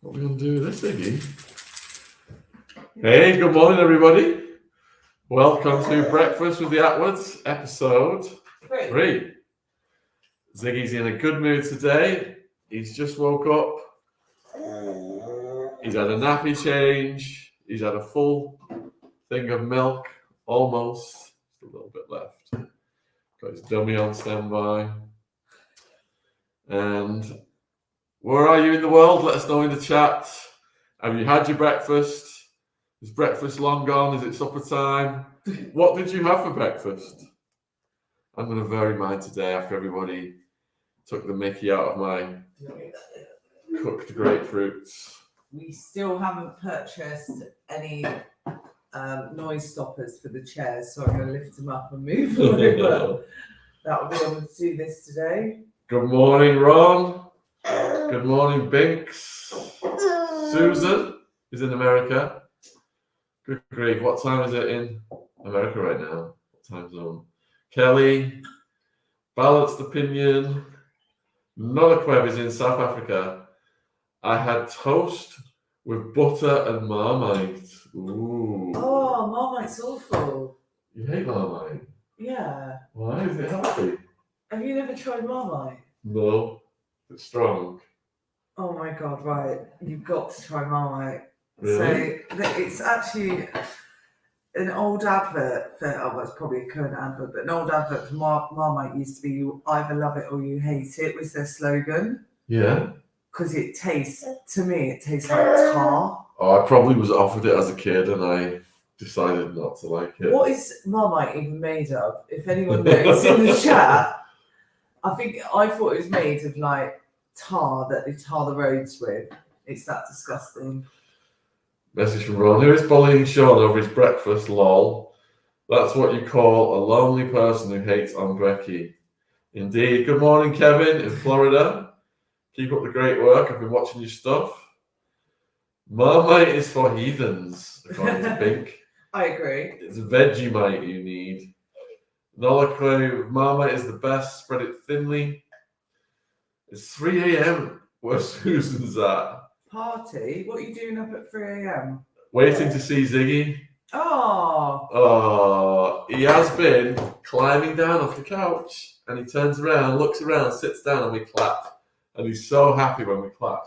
What are we going to do with this, Ziggy? Hey, good morning, everybody. Welcome to Breakfast with the Attwoods, episode 3. Ziggy's in a good mood today. He's just woke up. He's had a nappy change. He's had a full thing of milk, almost. Just a little bit left. Got his dummy on standby. And where are you in the world? Let us know in the chat. Have you had your breakfast? Is breakfast long gone? Is it supper time? What did you have for breakfast? I'm going to vary mine today after everybody took the mickey out of my cooked grapefruits. We still haven't purchased any noise stoppers for the chairs, so I'm going to lift them up and move them over. That'll be able to do this today. Good morning, Ron. Good morning, Binks. Susan is in America. Good grief, what time is it in America right now? What time zone? Kelly, Balanced Opinion. Nolaquev is in South Africa. I had toast with butter and Marmite. Ooh. Oh, Marmite's awful. You hate Marmite? Yeah. Why? Is it healthy? Have you never tried Marmite? No. It's strong. Oh my god, right. You've got to try Marmite. Really? So it's actually an old advert for, well, it's probably a current advert, but an old advert for Marmite used to be "You either love it or you hate it" was their slogan. Yeah. Because it tastes, to me, it tastes like tar. Oh, I probably was offered it as a kid and I decided not to like it. What is Marmite even made of? If anyone knows in the chat, I thought it was made of like tar that they tar the roads with. It's that disgusting. Message from Ron. Who is bullying Sean over his breakfast? Lol. That's what you call a lonely person who hates on Becky. Indeed. Good morning, Kevin in Florida. Keep up the great work. I've been watching your stuff. Marmite is for heathens, according to Pink. I agree. It's Vegemite you need. Nolaquev, Marmite is the best. Spread it thinly. It's 3 a.m. where Susan's at. Party? What are you doing up at 3 a.m? Waiting to see Ziggy. Oh, He has been climbing down off the couch and he turns around, looks around, sits down and we clap. And he's so happy when we clap.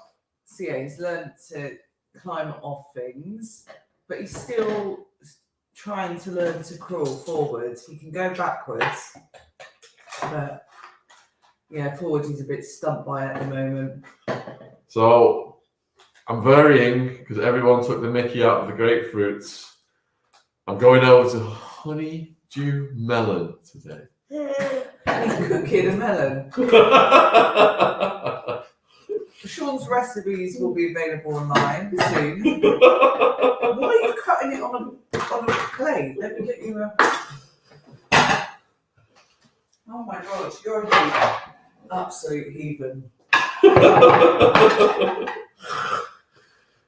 so yeah, he's learned to climb off things, but he's still trying to learn to crawl forwards. He can go backwards, but yeah, forward he's a bit stumped by at the moment. So I'm varying because everyone took the mickey out of the grapefruits. I'm going over to honeydew melon today. He's cooking a melon. Sean's recipes will be available online soon. Why are you cutting it on a plate? Let me get you a... Oh my god, you're a absolute heathen.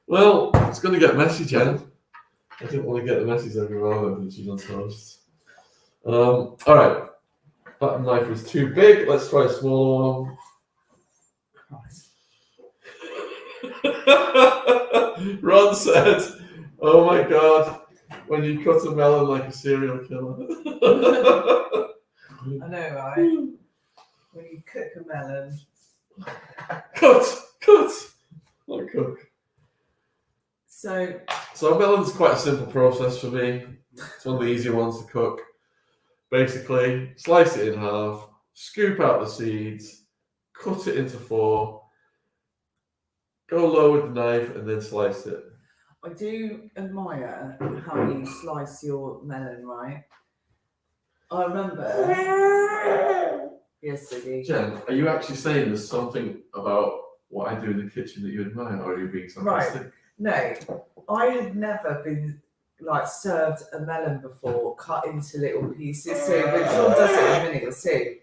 Well, it's going to get messy, Jen. I didn't want to get the messes everywhere when she's on toast. All right. That knife was too big. Let's try a smaller one. Christ. Ron said, "Oh my god, when you cut a melon like a serial killer." I know, right? When you cook a melon. Cut! Not cook. So a melon's quite a simple process for me. It's one of the easier ones to cook. Basically, slice it in half, scoop out the seeds, cut it into 4, go low with the knife, and then slice it. I do admire how you slice your melon, right? I remember. Yes, Ziggy. Jen, are you actually saying there's something about what I do in the kitchen that you admire, or are you being sarcastic? Right. No, I had never been like served a melon before, cut into little pieces. So when Sean does it in a minute, you'll see.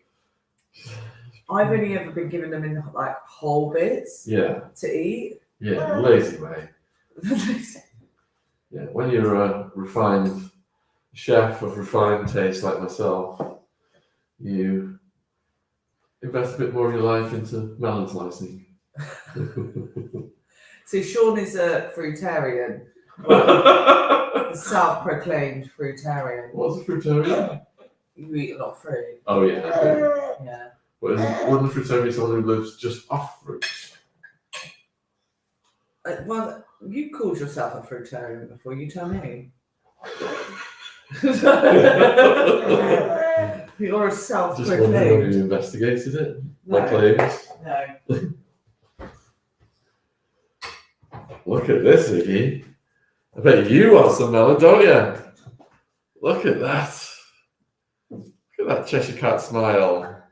I've only ever been given them in like whole bits. To eat. Yeah, lazy way. Yeah, when you're a refined chef of refined taste like myself, you invest a bit more of your life into melon slicing. So Sean is a fruitarian. A self-proclaimed fruitarian. What's a fruitarian? You eat a lot of fruit. Oh yeah. Yeah. Wouldn't a fruitarian be someone who lives just off fruit? Well, you called yourself a fruitarian before. You tell me. You're a Just self-proclaimed. wondering whether you investigated it. My No. claims. No. Look at this, Ziggy. I bet you want some melon, don't you? Look at that. Look at that Cheshire Cat smile.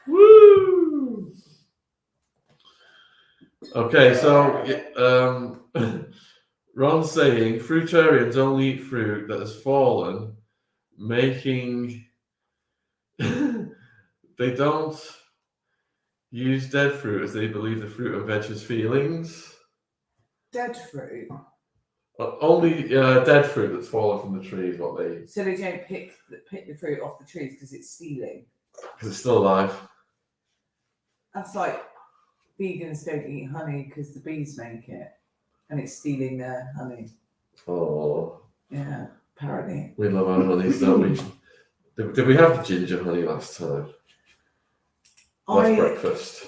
Woo! Okay, so Ron's saying fruitarians only eat fruit that has fallen, making they don't use dead fruit as they believe the fruit and veg has feelings. Dead fruit. Only dead fruit that's fallen from the tree is what they. So they don't pick the fruit off the trees because it's stealing. Because it's still alive. That's like vegans don't eat honey because the bees make it, and it's stealing their honey. Oh. Yeah, apparently. We love our honeys, don't we? Did we have the ginger honey last time? Last breakfast.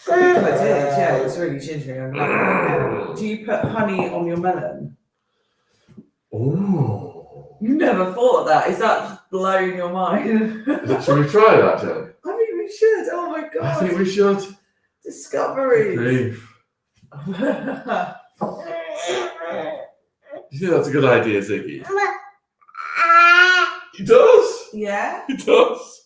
I think I did. Yeah, it was really gingery. I'm like, do you put honey on your melon? Oh. You never thought of that. Is that blowing your mind? Should we try that, Jen? I think we should. Oh my god. I think we should. Discoveries. Grief. You think that's a good idea, Ziggy? He does. Yeah. He does.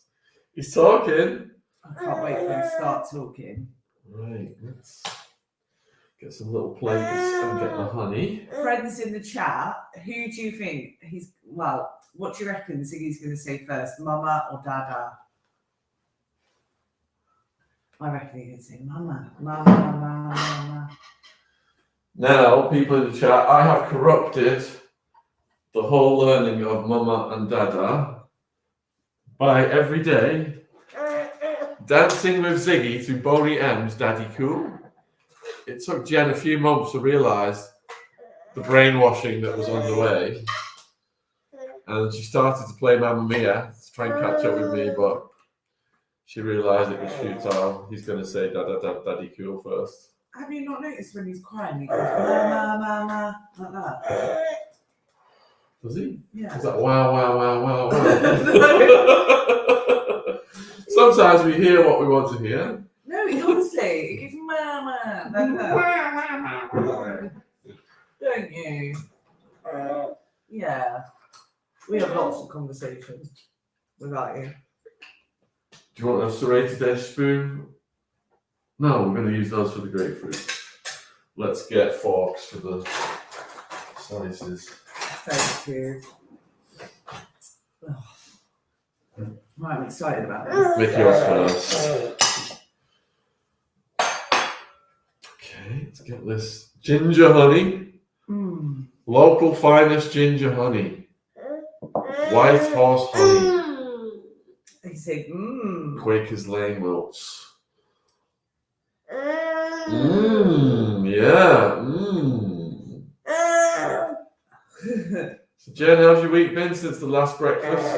He's talking. I can't wait for him to start talking. Right, let's get some little plates and get the honey. Friends in the chat, who do you think what do you reckon Ziggy's going to say first, Mama or Dada? I reckon he's going to say Mama, Mama, Mama, Mama. Now, people in the chat, I have corrupted the whole learning of Mama and Dada by every day dancing with Ziggy to Boney M's Daddy Cool. It took Jen a few months to realise the brainwashing that was underway. And she started to play Mamma Mia to try and catch up with me, but she realised it was futile. He's going to say Daddy Cool first. Have you not noticed when he's crying, he goes, Mama, Mama, like that? Does he? Yeah. Is that wow, wow, wow, wow, wow? Sometimes we hear what we want to hear. No, he honestly, he goes, Mama, like that. Don't you? Yeah. We have lots of conversations without you. Do you want a serrated edge spoon? No, we're going to use those for the grapefruit. Let's get forks for the slices. Thank you. Oh. Right, I'm excited about this. Make yours first. Okay, let's get this ginger honey. Mm. Local finest ginger honey. White horse honey. They say, mmm. Quaker's Lane Wilts. Yeah. So Jen, how's your week been since the last breakfast?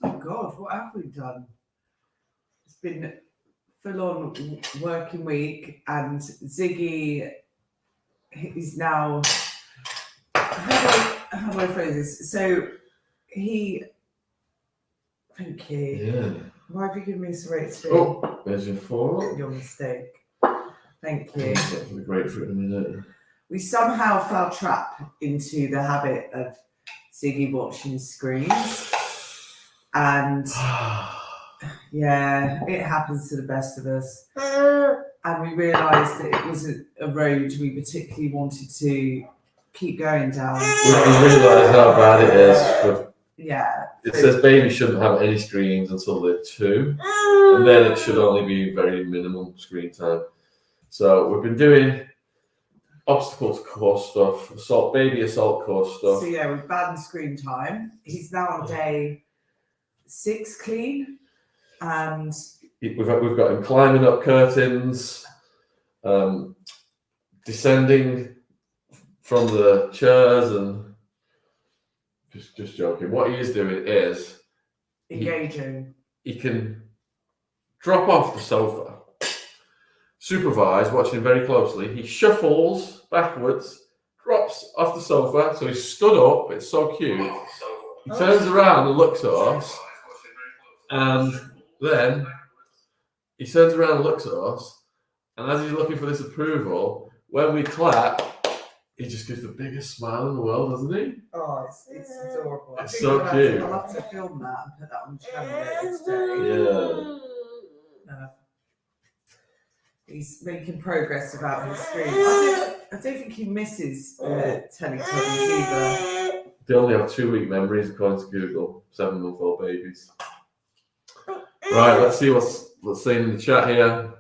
Oh God, what have we done? It's been full-on working week, and Ziggy is now. How do I phrase this? So he. Thank you. Yeah. Why have you given me a serrated spoon? Oh, there's your fork. Your mistake. Thank you. For the grapefruit in a minute. We somehow fell trap into the habit of Ziggy watching screens, and yeah, it happens to the best of us. And we realised that it wasn't a road we particularly wanted to keep going down. We realise how bad it is. Yeah. It says babies shouldn't have any screens until they're 2, and then it should only be very minimum screen time. So we've been doing obstacles course stuff, baby assault course stuff. So yeah, we've banned screen time. He's now on day 6 clean, and we've got him climbing up curtains, descending from the chairs and just joking. What he is doing is engaging. He can drop off the sofa, supervise, watching very closely. He shuffles backwards, drops off the sofa, so he's stood up. It's so cute. He turns around and looks at us, and then he turns around and looks at us, and as he's looking for this approval, when we clap, he just gives the biggest smile in the world, doesn't he? Oh, it's adorable. It's so cute. I'll have to film that and put that on the channel later today. Yeah. He's making progress about his screen. I don't think he misses Teletubbies either. They only have 2-week memories according to Google. 7-month-old babies. Right, let's see what's saying in the chat here.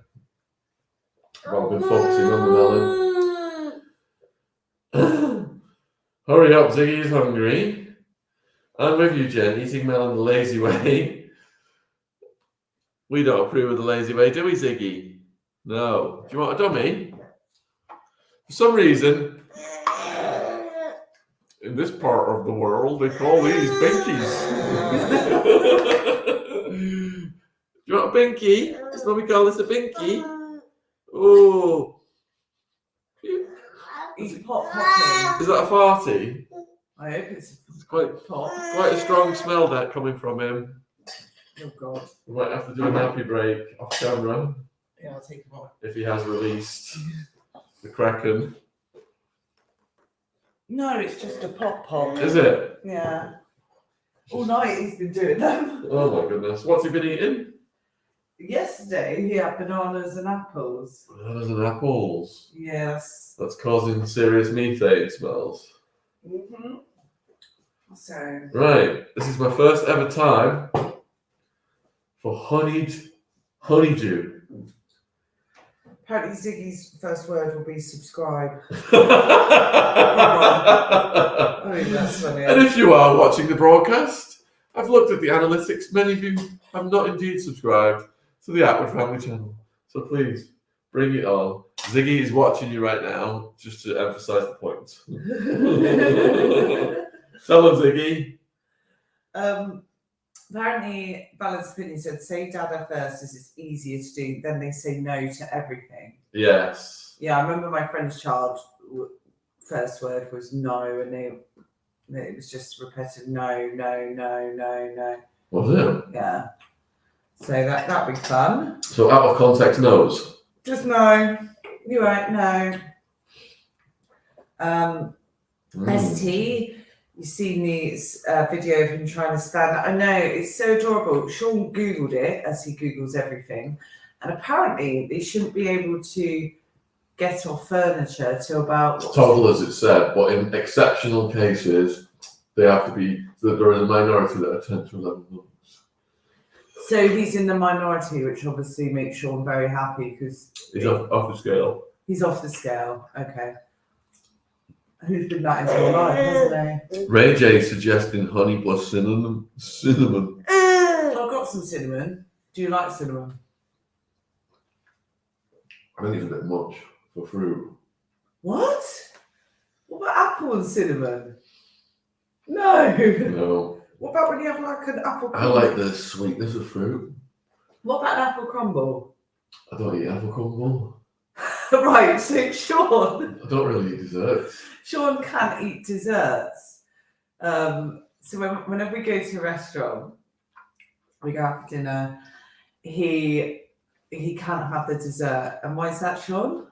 I've been focusing on the melon. Hurry up, Ziggy is hungry. I'm with you, Jen. Eating melon the lazy way. We don't approve of the lazy way, do we, Ziggy? No. Do you want a dummy? For some reason, in this part of the world, they call these binkies. Do you want a binky? That's what we call this, a binky. Oh. He's popping. Is that a farty? I hope it's quite a strong smell that coming from him. Oh God. We might have to do a nappy break off camera. Yeah, I'll take him off. If he has released the Kraken. No, it's just a pop. Is it? Yeah. All night he's been doing them. Oh my goodness. What's he been eating? Yesterday he had bananas and apples. Bananas and apples. Yes. That's causing serious methane smells. Mm-hmm. So. Right. This is my first ever time for honeydew. Apparently Ziggy's first word will be subscribe. I mean, that's funny. And if you are watching the broadcast, I've looked at the analytics. Many of you have not indeed subscribed to the Attwood family channel. So please, bring it on. Ziggy is watching you right now, just to emphasize the point. Tell them, Ziggy. Apparently, Balanced Opinion said, say dada first as it's easier to do, then they say no to everything. Yes. Yeah, I remember my friend's child, first word was no, and it was just repetitive no. Was it? Yeah. So that'd be fun. So out of context no's? Just no. You're right, no. ST, you've seen this video of him trying to stand up. I know, it's so adorable. Sean Googled it, as he Googles everything. And apparently, they shouldn't be able to get off furniture till about... Total, as it said, but in exceptional cases, they have to be... They're in a minority that are 10 to 11 months. So he's in the minority, which obviously makes Sean very happy because... He's off the scale. He's off the scale, okay. Who's been that his whole life, hasn't he? Ray J suggesting honey plus cinnamon. I've got some cinnamon. Do you like cinnamon? I think it's a bit much for fruit. What? What about apple and cinnamon? No. No. What about when you have like an apple I crumble? like the sweetness of fruit. What about an apple crumble? I don't eat apple crumble. Right, so Sean. I don't really eat desserts. Sean can't eat desserts. So whenever we go to a restaurant, we go out for dinner, he can't have the dessert. And why is that, Sean?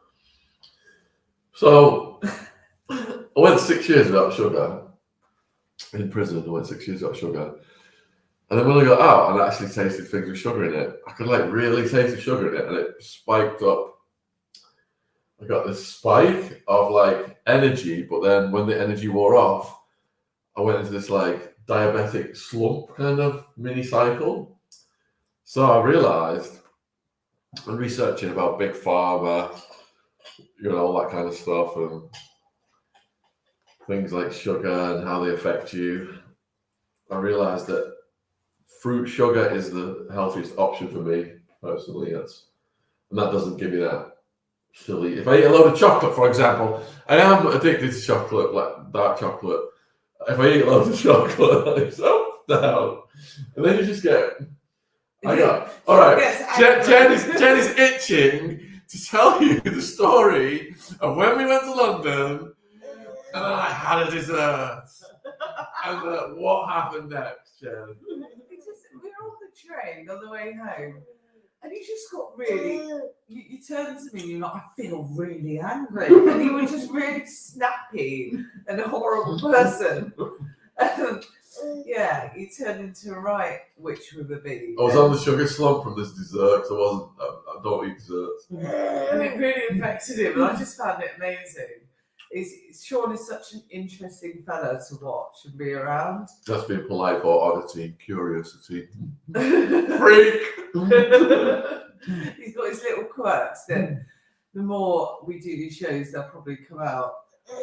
So, I went 6 years without sugar. In prison, I went 6 years without sugar. And then when I got out and actually tasted things with sugar in it, I could like really taste the sugar in it, and it spiked up. I got this spike of like energy, but then when the energy wore off, I went into this like diabetic slump kind of mini cycle. So I realized when researching about big pharma, you know, all that kind of stuff, and things like sugar and how they affect you, I realized that fruit sugar is the healthiest option for me personally. And that doesn't give me that silly. If I eat a load of chocolate, for example, I am addicted to chocolate, like dark chocolate. If I eat loads of chocolate, it's up, down. And then you just get. All right. Jen is itching to tell you the story of when we went to London and then I had a dessert. And what happened next, Jen? We were on the train on the way home, and you just got really. You turned to me and you're like, I feel really angry, and you were just really snappy and a horrible person. Yeah, you turned into a right witch with a bee. I was on the sugar slump from this dessert because I don't eat desserts. And it really affected him, and I just found it amazing. Sean is such an interesting fellow to watch and be around. That's being polite for oddity, curiosity. Freak! He's got his little quirks that the more we do these shows, they'll probably come out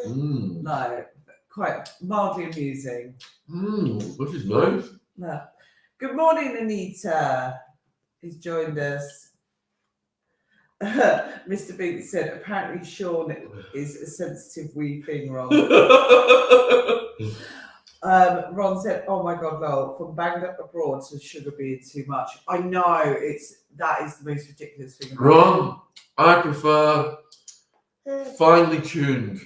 like quite mildly amusing. Which is nice. Yeah. Good morning, Anita. He's joined us. Mr. Bink said, apparently Sean is a sensitive wee thing, Ron. Ron said, oh my God, lol, from banged up abroad to sugar being too much. I know, that is the most ridiculous thing. Ron, I prefer finely tuned,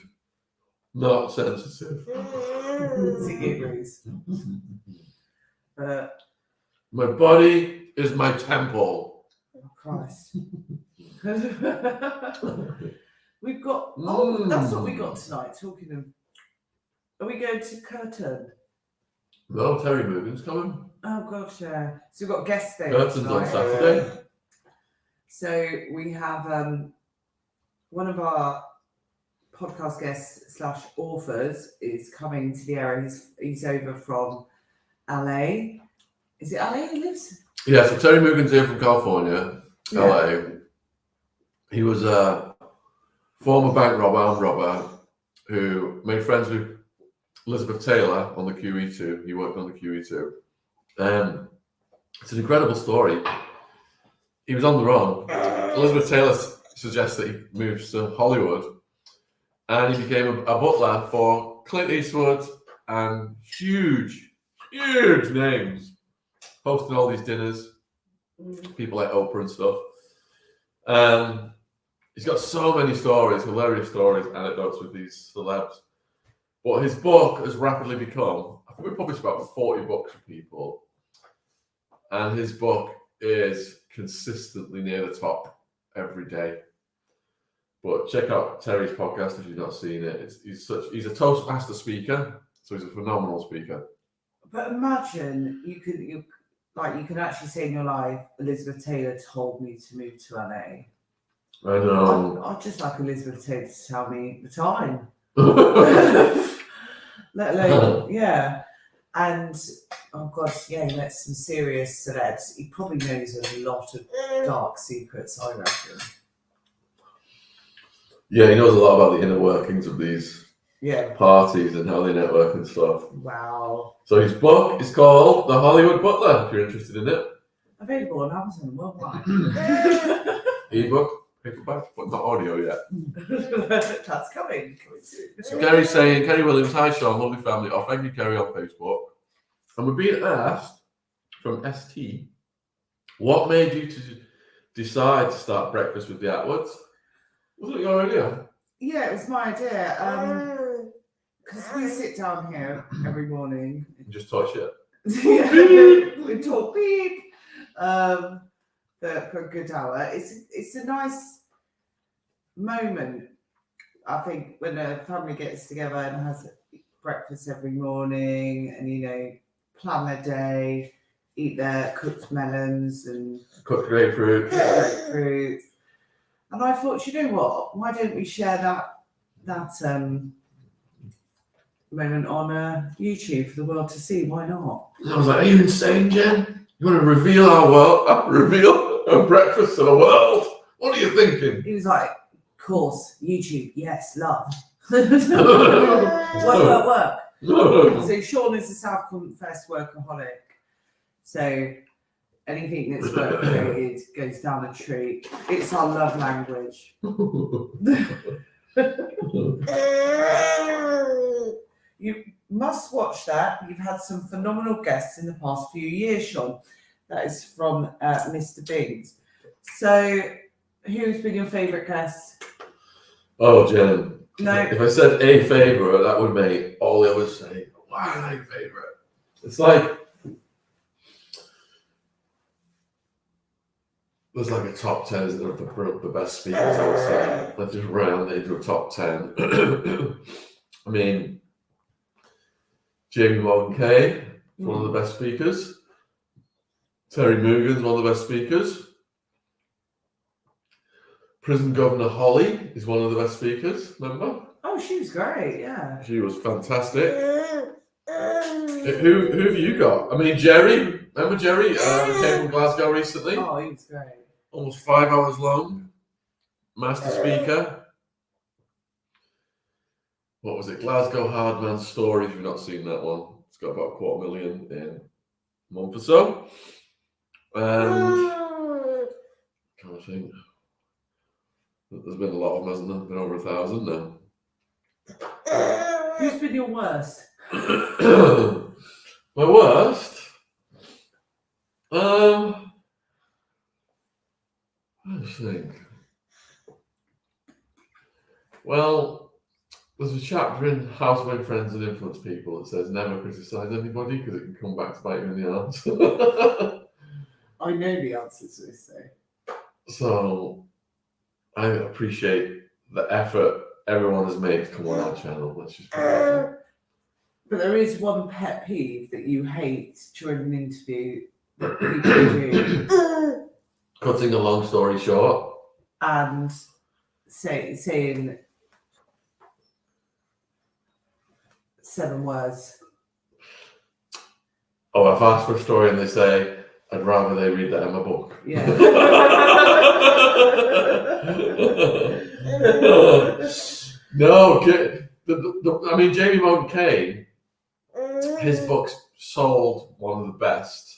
not sensitive. Ziggy agrees. My body is my temple. Oh, Christ. We've got that's what we got tonight. Talking of, are we going to Curtin? No, Terry Morgan's coming. Oh gosh, yeah. So we've got guest day. Curtin's on Saturday. So we have one of our podcast guests / authors is coming to the area. He's over from LA. Is it LA he lives? Yeah, so Terry Morgan's here from California, LA. He was a former bank robber, armed robber, who made friends with Elizabeth Taylor on the QE2. He worked on the QE2. It's an incredible story. He was on the run. Elizabeth Taylor suggests that he moves to Hollywood, and he became a butler for Clint Eastwood and huge names, hosting all these dinners, people like Oprah and stuff. He's got so many stories, hilarious stories, anecdotes with these celebs. But his book has rapidly become, I think we published about 40 books for people. And his book is consistently near the top every day. But check out Terry's podcast if you've not seen it. He's a Toastmaster speaker, so he's a phenomenal speaker. But imagine you can actually say in your life, Elizabeth Taylor told me to move to LA. I know. I'd just like Elizabeth Taylor to tell me the time. Let alone, yeah. And oh gosh, yeah, he met some serious celebs. He probably knows a lot of dark secrets, I reckon. Yeah, he knows a lot about the inner workings of these Yeah. parties and how they network and stuff. Wow. So his book is called The Hollywood Butler, if you're interested in it. Available on Amazon worldwide. Ebook, paperback, but not audio yet. That's coming soon. So Kerry's saying, Kerry Williams, hi Sean, lovely family. Oh, thank you, Kerry, on Facebook. And we're being asked from ST, what made you to decide to start breakfast with the Attwoods? Was it your idea? Yeah, it was my idea. Because we sit down here every morning. And just talk shit. We talk beep for a good hour. It's a nice moment, I think, when a family gets together and has breakfast every morning and, plan their day, eat their cooked melons and cooked grapefruit. And I thought, you know what? Why don't we share that moment on YouTube for the world to see? Why not? I was like, are you insane, Jen? You want to reveal our breakfast to the world? What are you thinking? He was like, of course, YouTube, yes, love. work. So Sean is a self-confessed workaholic. So anything that's work related goes down a treat. It's our love language. You must watch that. You've had some phenomenal guests in the past few years, Sean. That is from Mr. Bings. So, who's been your favourite guest? Oh, Jen. No. If I said a favourite, that would make all the others say, why are they favourite? It's like, there's like a top 10 of the best speakers, I would say. Let's just round into a top 10. I mean, Jamie Morgan Kay, one of the best speakers. Terry Mugan's one of the best speakers. Prison Governor Holly is one of the best speakers, remember? Oh, she was great, yeah. She was fantastic. Who have you got? I mean, Jerry, remember Jerry? He came from Glasgow recently. Oh, he was great. Almost 5 hours long. Master speaker. What was it? Glasgow Hardman Story, if you've not seen that one. It's got about 250,000 in a month or so. And kind of think there's been a lot of them, hasn't there? Been over 1,000 now. Who's been your worst? My worst? I think. Well, there's a chapter in How to Win Friends and Influence People that says never criticise anybody because it can come back to bite you in the arse. I know the answer to this, though. So, I appreciate the effort everyone has made to come on our channel. Let's just put that. But there is one pet peeve that you hate during an interview that people do. Cutting a long story short. And saying 7 words. Oh, I've asked for a story and they say, I'd rather they read that in my book. Yeah. No, I mean, Jamie Morgan Kay, his books sold one of the best.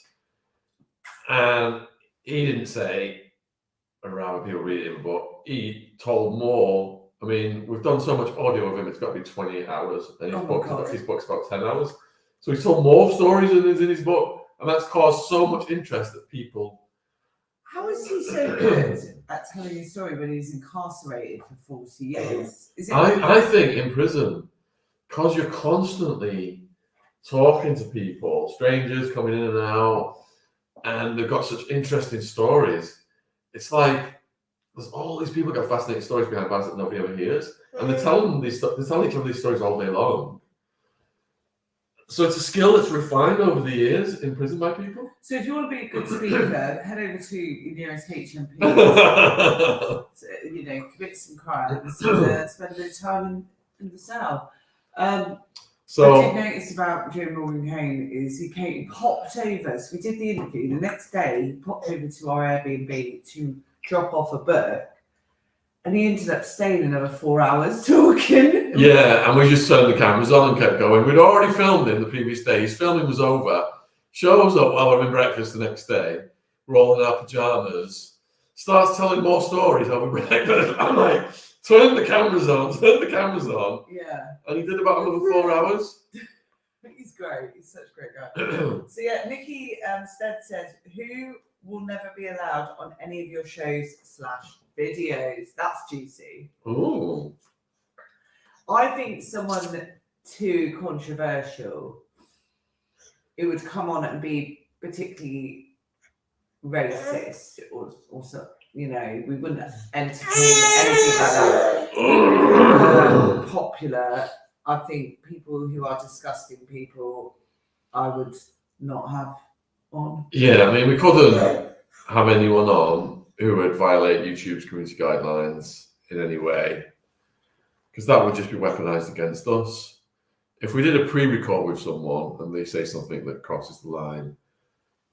And he didn't say, I'd rather people read it in a book. He told more. I mean, we've done so much audio of him, it's got to be 28 hours. And his book's about 10 hours. So he's told more stories than is in his book. And that's caused so much interest that people. How is he so good at telling a story when he was incarcerated for 40 years? I think in prison, because you're constantly talking to people, strangers coming in and out, and they've got such interesting stories. It's like there's all these people got fascinating stories behind bars that nobody ever hears, and they're telling each other these stories all day long. So it's a skill that's refined over the years in prison by people. So if you want to be a good speaker, head over to your nearest HMP. Commit some crimes and spend a bit of time in the cell. So I did notice about Jim Morgan Kane is he popped over. So we did the interview. The next day, he popped over to our Airbnb to drop off a book. And he ended up staying another 4 hours talking. Yeah, and we just turned the cameras on and kept going. We'd already filmed him the previous day. His filming was over. Shows up while we're having breakfast the next day, rolling our pajamas, starts telling more stories over breakfast. I'm like, turn the cameras on. Yeah. And he did about another 4 hours. He's great. He's such a great guy. So yeah, Nikki Stead says, who will never be allowed on any of your shows/videos? That's juicy. Ooh. I think someone too controversial, it would come on and be particularly racist or so, we wouldn't entertain anything like that. Popular, I think people who are disgusting people, I would not have on. Yeah, I mean, we couldn't have anyone on who would violate YouTube's community guidelines in any way, because that would just be weaponized against us. If we did a pre-record with someone and they say something that crosses the line,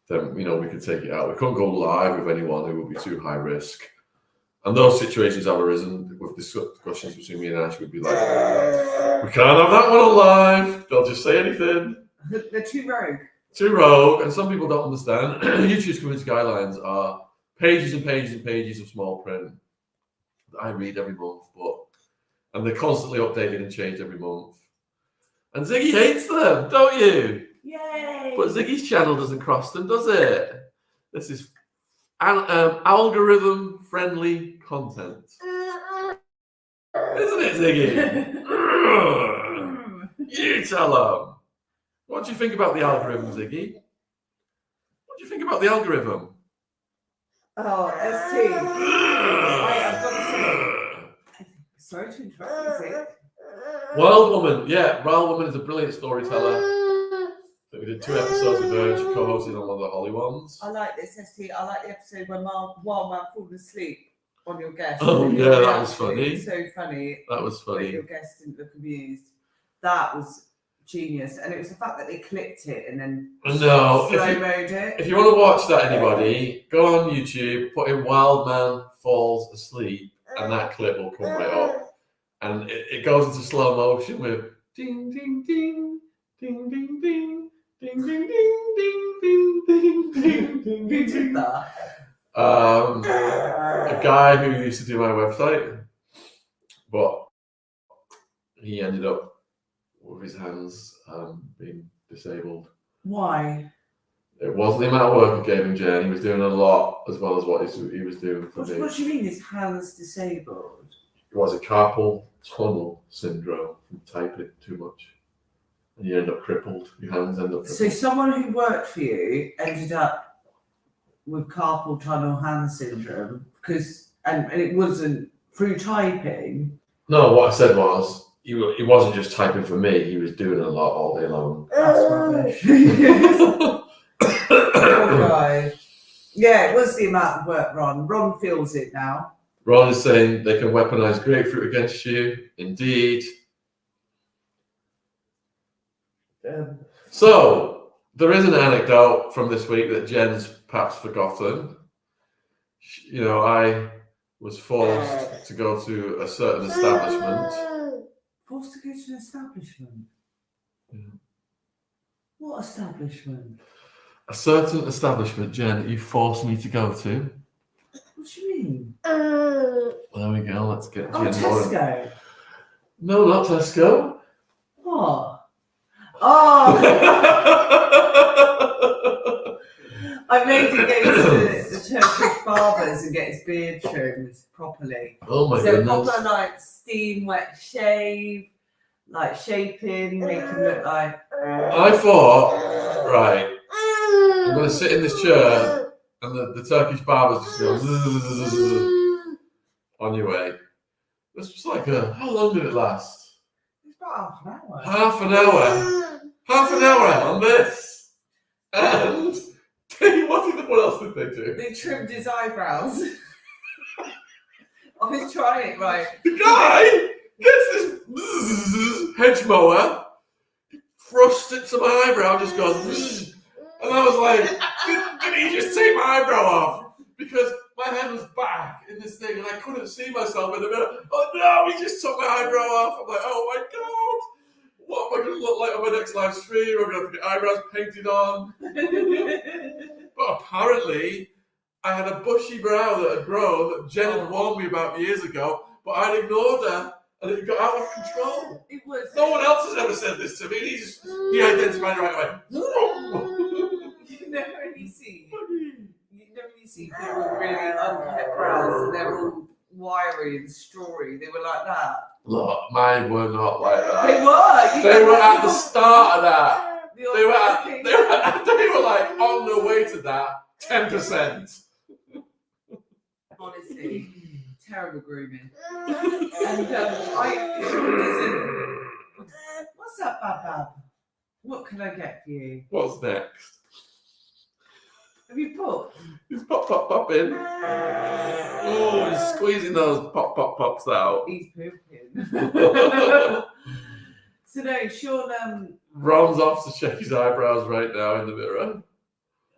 then we could take it out. We couldn't go live with anyone who would be too high risk. And those situations have arisen with discussions between me and Ash. We'd be like, we can't have that one on live. They'll just say anything. They're too rogue. too rogue, and some people don't understand. YouTube's community guidelines are pages and pages and pages of small print that I read every month, and they're constantly updated and changed every month. And Ziggy hates them, don't you? Yay! But Ziggy's channel doesn't cross them, does it? This is algorithm-friendly content. Isn't it, Ziggy? You tell them. What do you think about the algorithm, Ziggy? What do you think about the algorithm? Oh, ST. I've got to say. Sorry to interrupt, is it? Wild Woman, yeah, Wild Woman is a brilliant storyteller. We did 2 episodes with her, and she co-hosted on one of the Holly ones. I like this, ST. I like the episode where Wild Man falling asleep on your guest. Oh, yeah, that was funny. It's so funny. That was funny. Your guest didn't look amused. That was genius. And it was the fact that they clipped it and then slow-moed it. If you want to watch that, anybody, go on YouTube, put in Wild Man Falls Asleep, and that clip will come right up. And it goes into slow motion with ding, ding, ding, ding, ding, ding. Ding, ding, ding, ding, ding, ding, ding, ding. Who did that? A guy who used to do my website, but he ended up with his hands being disabled. Why? It wasn't the amount of work I gave him, Jen. He was doing a lot as well as what he was doing for me. What do you mean his hands disabled? It was a carpal tunnel syndrome from typing too much. And you end up crippled. Your hands end up crippled. So someone who worked for you ended up with carpal tunnel hand syndrome and it wasn't through typing. No, what I said was he wasn't just typing for me. He was doing a lot all day long. That's rubbish. Poor guy. Yeah, it was the amount of work, Ron. Ron feels it now. Ron is saying they can weaponize grapefruit against you. Indeed. So, there is an anecdote from this week that Jen's perhaps forgotten. You know, I was forced to go to a certain establishment. Forced to go to an establishment? Yeah. What establishment? A certain establishment, Jen, you forced me to go to. What do you mean? There we go, let's get Jen. Tesco? No, not Tesco. What? Oh! I made him go to the Turkish barbers and get his beard trimmed properly. Oh my goodness. So proper like steam, wet shave, like shaping, make him look like... I thought, right, I'm going to sit in this chair and the Turkish barbers just go on your way. This was like how long did it last? It was about half an hour. Half an hour. Half an hour on this. And what else did they do? They trimmed his eyebrows. I was trying it, right. The guy gets this hedge mower, thrusts it to my eyebrow, just goes, and I was like, did he just take my eyebrow off? Because my head was back in this thing and I couldn't see myself in the mirror. Oh no, he just took my eyebrow off. I'm like, oh my God, what am I going to look like on my next live stream? I'm going to have to get eyebrows painted on. But apparently, I had a bushy brow that had grown that Jen had warned me about years ago, but I'd ignored her and it got out of control. It was. No one else has ever said this to me. He identified it right away. You know when you see people with really unkept brows and they're all wiry and strawy, they were like that. Look, mine were not like that. They were. They were at the start of that. They were like on the way to that 10%. Honestly, terrible grooming. And what's up, Bab? What can I get for you? What's next? Have you put? He's pop in. Oh, he's squeezing those pops out. He's pooping. So no, Sean. Ron's off to check his eyebrows right now in the mirror.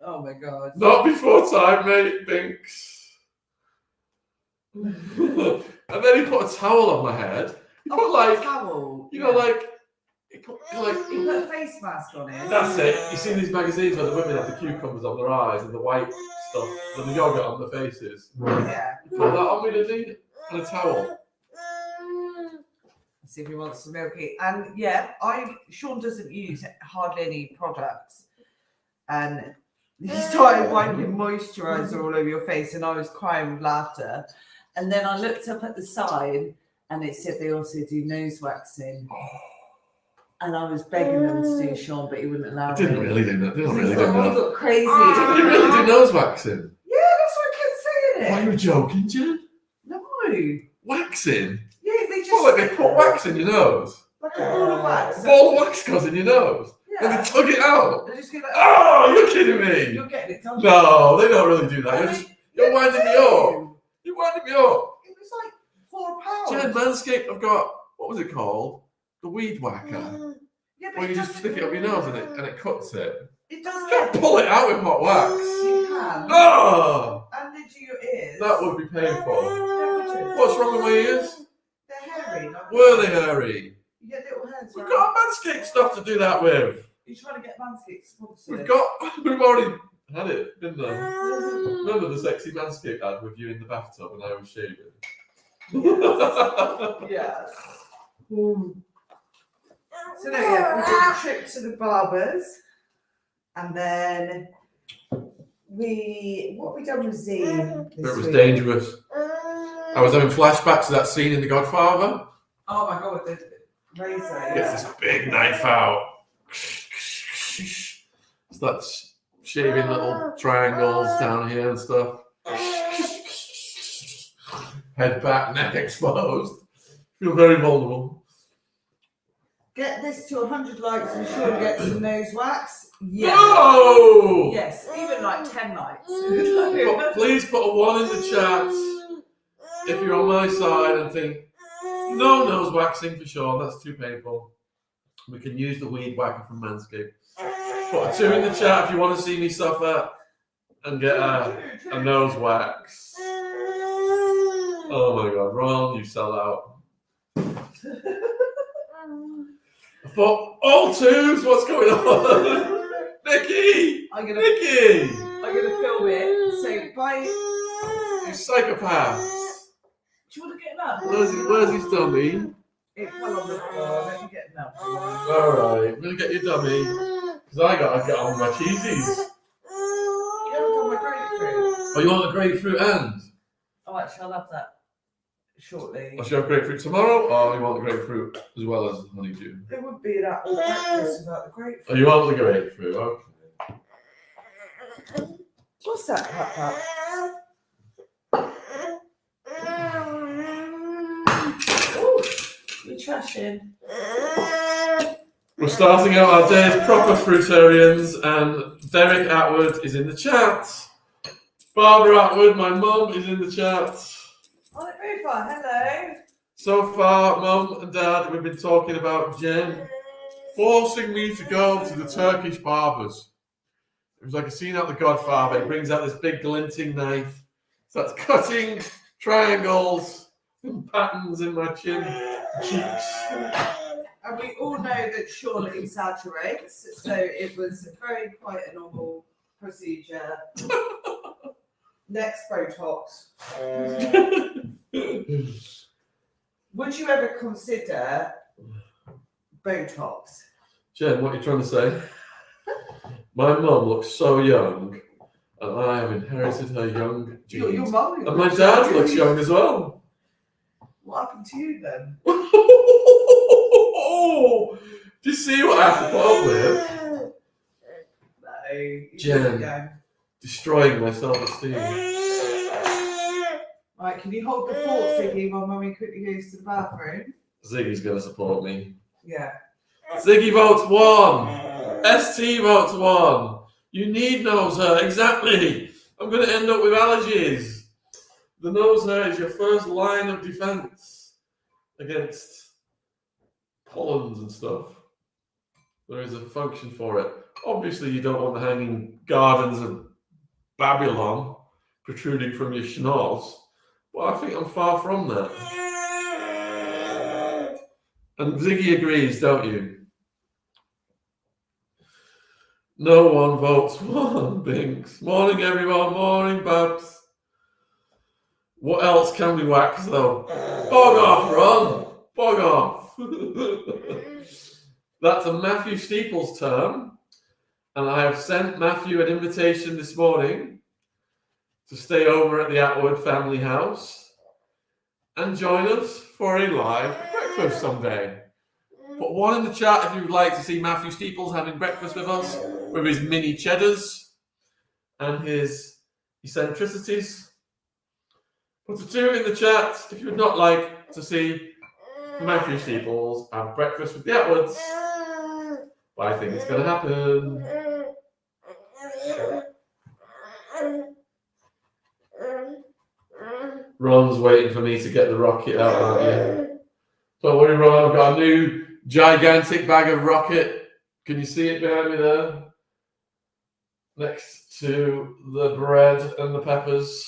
Oh my God. Not before time, mate, Binks. And then he put a towel on my head. He put a towel. you know, like He put a face mask on it. That's it. You see these magazines where the women have the cucumbers on their eyes and the white stuff, and the yogurt on their faces. Yeah. Put that on me, did he? And a towel. Let's see if he wants some milky. And Sean doesn't use hardly any products. And he started wiping moisturiser all over your face, and I was crying with laughter. And then I looked up at the sign, and it said they also do nose waxing. And I was begging them to do Sean, but he wouldn't allow me. Didn't really do that. Didn't really do that. Got crazy. Did he really do nose waxing? Yeah, that's what I kept saying. Are you joking, Jen? No. Waxing? Yeah, they just. What, like they put wax in your nose? Like a ball of wax. A ball of wax goes in your nose? Yeah. And they tug it out? They just go like, Oh, you're kidding me! You're getting it done. No, they don't really do that. You're winding me up. You're winding me up. It was like £4. Jen, Manscaped have got, what was it called? The weed whacker. Yeah, but Where you just stick it up your nose and it cuts it. It does You can't pull it out with hot wax. You can. No! And into your ears. That would be painful. What's wrong with my ears? They're hairy. Were they hairy? You get little hairs. We've right? got Manscaped stuff to do that with. You're trying to get Manscaped sponsored. We've already had it, didn't we? Remember the sexy Manscaped ad with you in the bathtub and I was shaving? Yes. So no, we did a trip to the Barbers, and then what have we done with Z? It was dangerous. I was having flashbacks to that scene in The Godfather. Oh my god, the razor. Gets this big knife out. Starts shaving little triangles down here and stuff. Head back, neck exposed. Feel very vulnerable. Get this to 100 likes and sure get some nose wax. Yes. No! Yes, even like 10 likes. But please put a 1 in the chat if you're on my side and think, no nose waxing for sure, that's too painful. We can use the weed whacker from Manscaped. Put a 2 in the chat if you want to see me suffer and get a nose wax. Oh my god, Ron, you sell out. I thought, all 2s, what's going on? Nikki! I'm gonna film it. So bye. You psychopath. Do you want to get that? Where's his dummy? It fell on the floor. Let me get it now. Alright, I'm gonna get your dummy. Because I gotta get on with my cheesies. You haven't done my grapefruit. Oh, you want the grapefruit and? Oh, actually, I'll have that shortly. Or should I have grapefruit tomorrow? Or you want the grapefruit as well as honeydew? It would be that breakfast without the grapefruit. Oh, you want the grapefruit? Okay. What's that, Pat? Ooh, you're trashing. We're starting out our day as proper Fruitarians, and Derek Attwood is in the chat. Barber Attwood, my mum, is in the chat. Oh, Rufa, hello. So far, Mum and Dad, we've been talking about Jen forcing me to go to the Turkish barbers. It was like a scene out of The Godfather. He brings out this big glinting knife, starts cutting triangles and patterns in my cheeks. And we all know that Sean exaggerates, so it was quite a normal procedure. Next Botox. Would you ever consider Botox? Jen, what are you trying to say? My mum looks so young, and I have inherited her young genes. Your mum. And my dad looks young as well. What happened to you then? Do you see what I have to put up with? No. Jen. Destroying my self-esteem. Right, can you hold the fort, Ziggy, while Mummy quickly goes to the bathroom? Ziggy's going to support me. Yeah. Ziggy votes 1. ST votes 1. You need nose hair. Exactly. I'm going to end up with allergies. The nose hair is your first line of defense against pollens and stuff. There is a function for it. Obviously, you don't want the hanging gardens of Babylon protruding from your schnoz, but I think I'm far from that. And Ziggy agrees, don't you? No one votes one, Binks. Morning, everyone. Morning, Babs. What else can we wax, though? Bog off, Ron. Bog off. That's a Matthew Steeples term. And I have sent Matthew an invitation this morning to stay over at the Attwood family house and join us for a live breakfast someday. Put one in the chat if you would like to see Matthew Steeples having breakfast with us, with his mini cheddars and his eccentricities. Put a 2 in the chat if you would not like to see Matthew Steeples have breakfast with the Attwoods. But I think it's going to happen. Ron's waiting for me to get the rocket out, aren't you? Don't worry, Ron, I've got a new gigantic bag of rocket. Can you see it behind me there? Next to the bread and the peppers.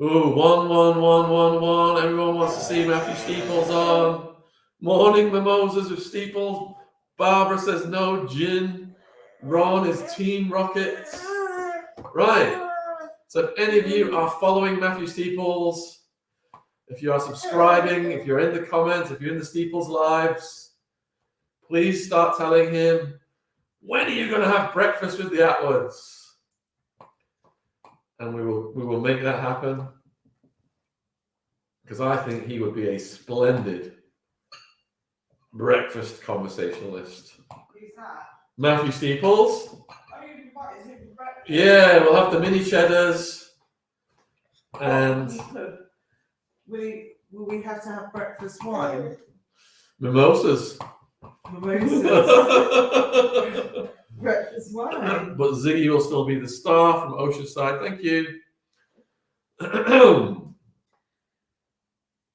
Ooh, 1, 1, 1, 1, 1. Everyone wants to see Matthew Steeples on. Morning, mimosas with Steeples. Barber says no gin. Ron is Team Rockets. Right. So if any of you are following Matthew Steeples, if you are subscribing, if you're in the comments, if you're in the Steeples lives, please start telling him, when are you going to have breakfast with the Attwoods? And we will make that happen, because I think he would be a splendid breakfast conversationalist. Who's that? Matthew Steeples. Are you invited him for breakfast? Yeah, we'll have the mini cheddars. And will we have to have breakfast wine? mimosas. Mimosas. Breakfast wine. But Ziggy will still be the star from Oceanside. Thank you.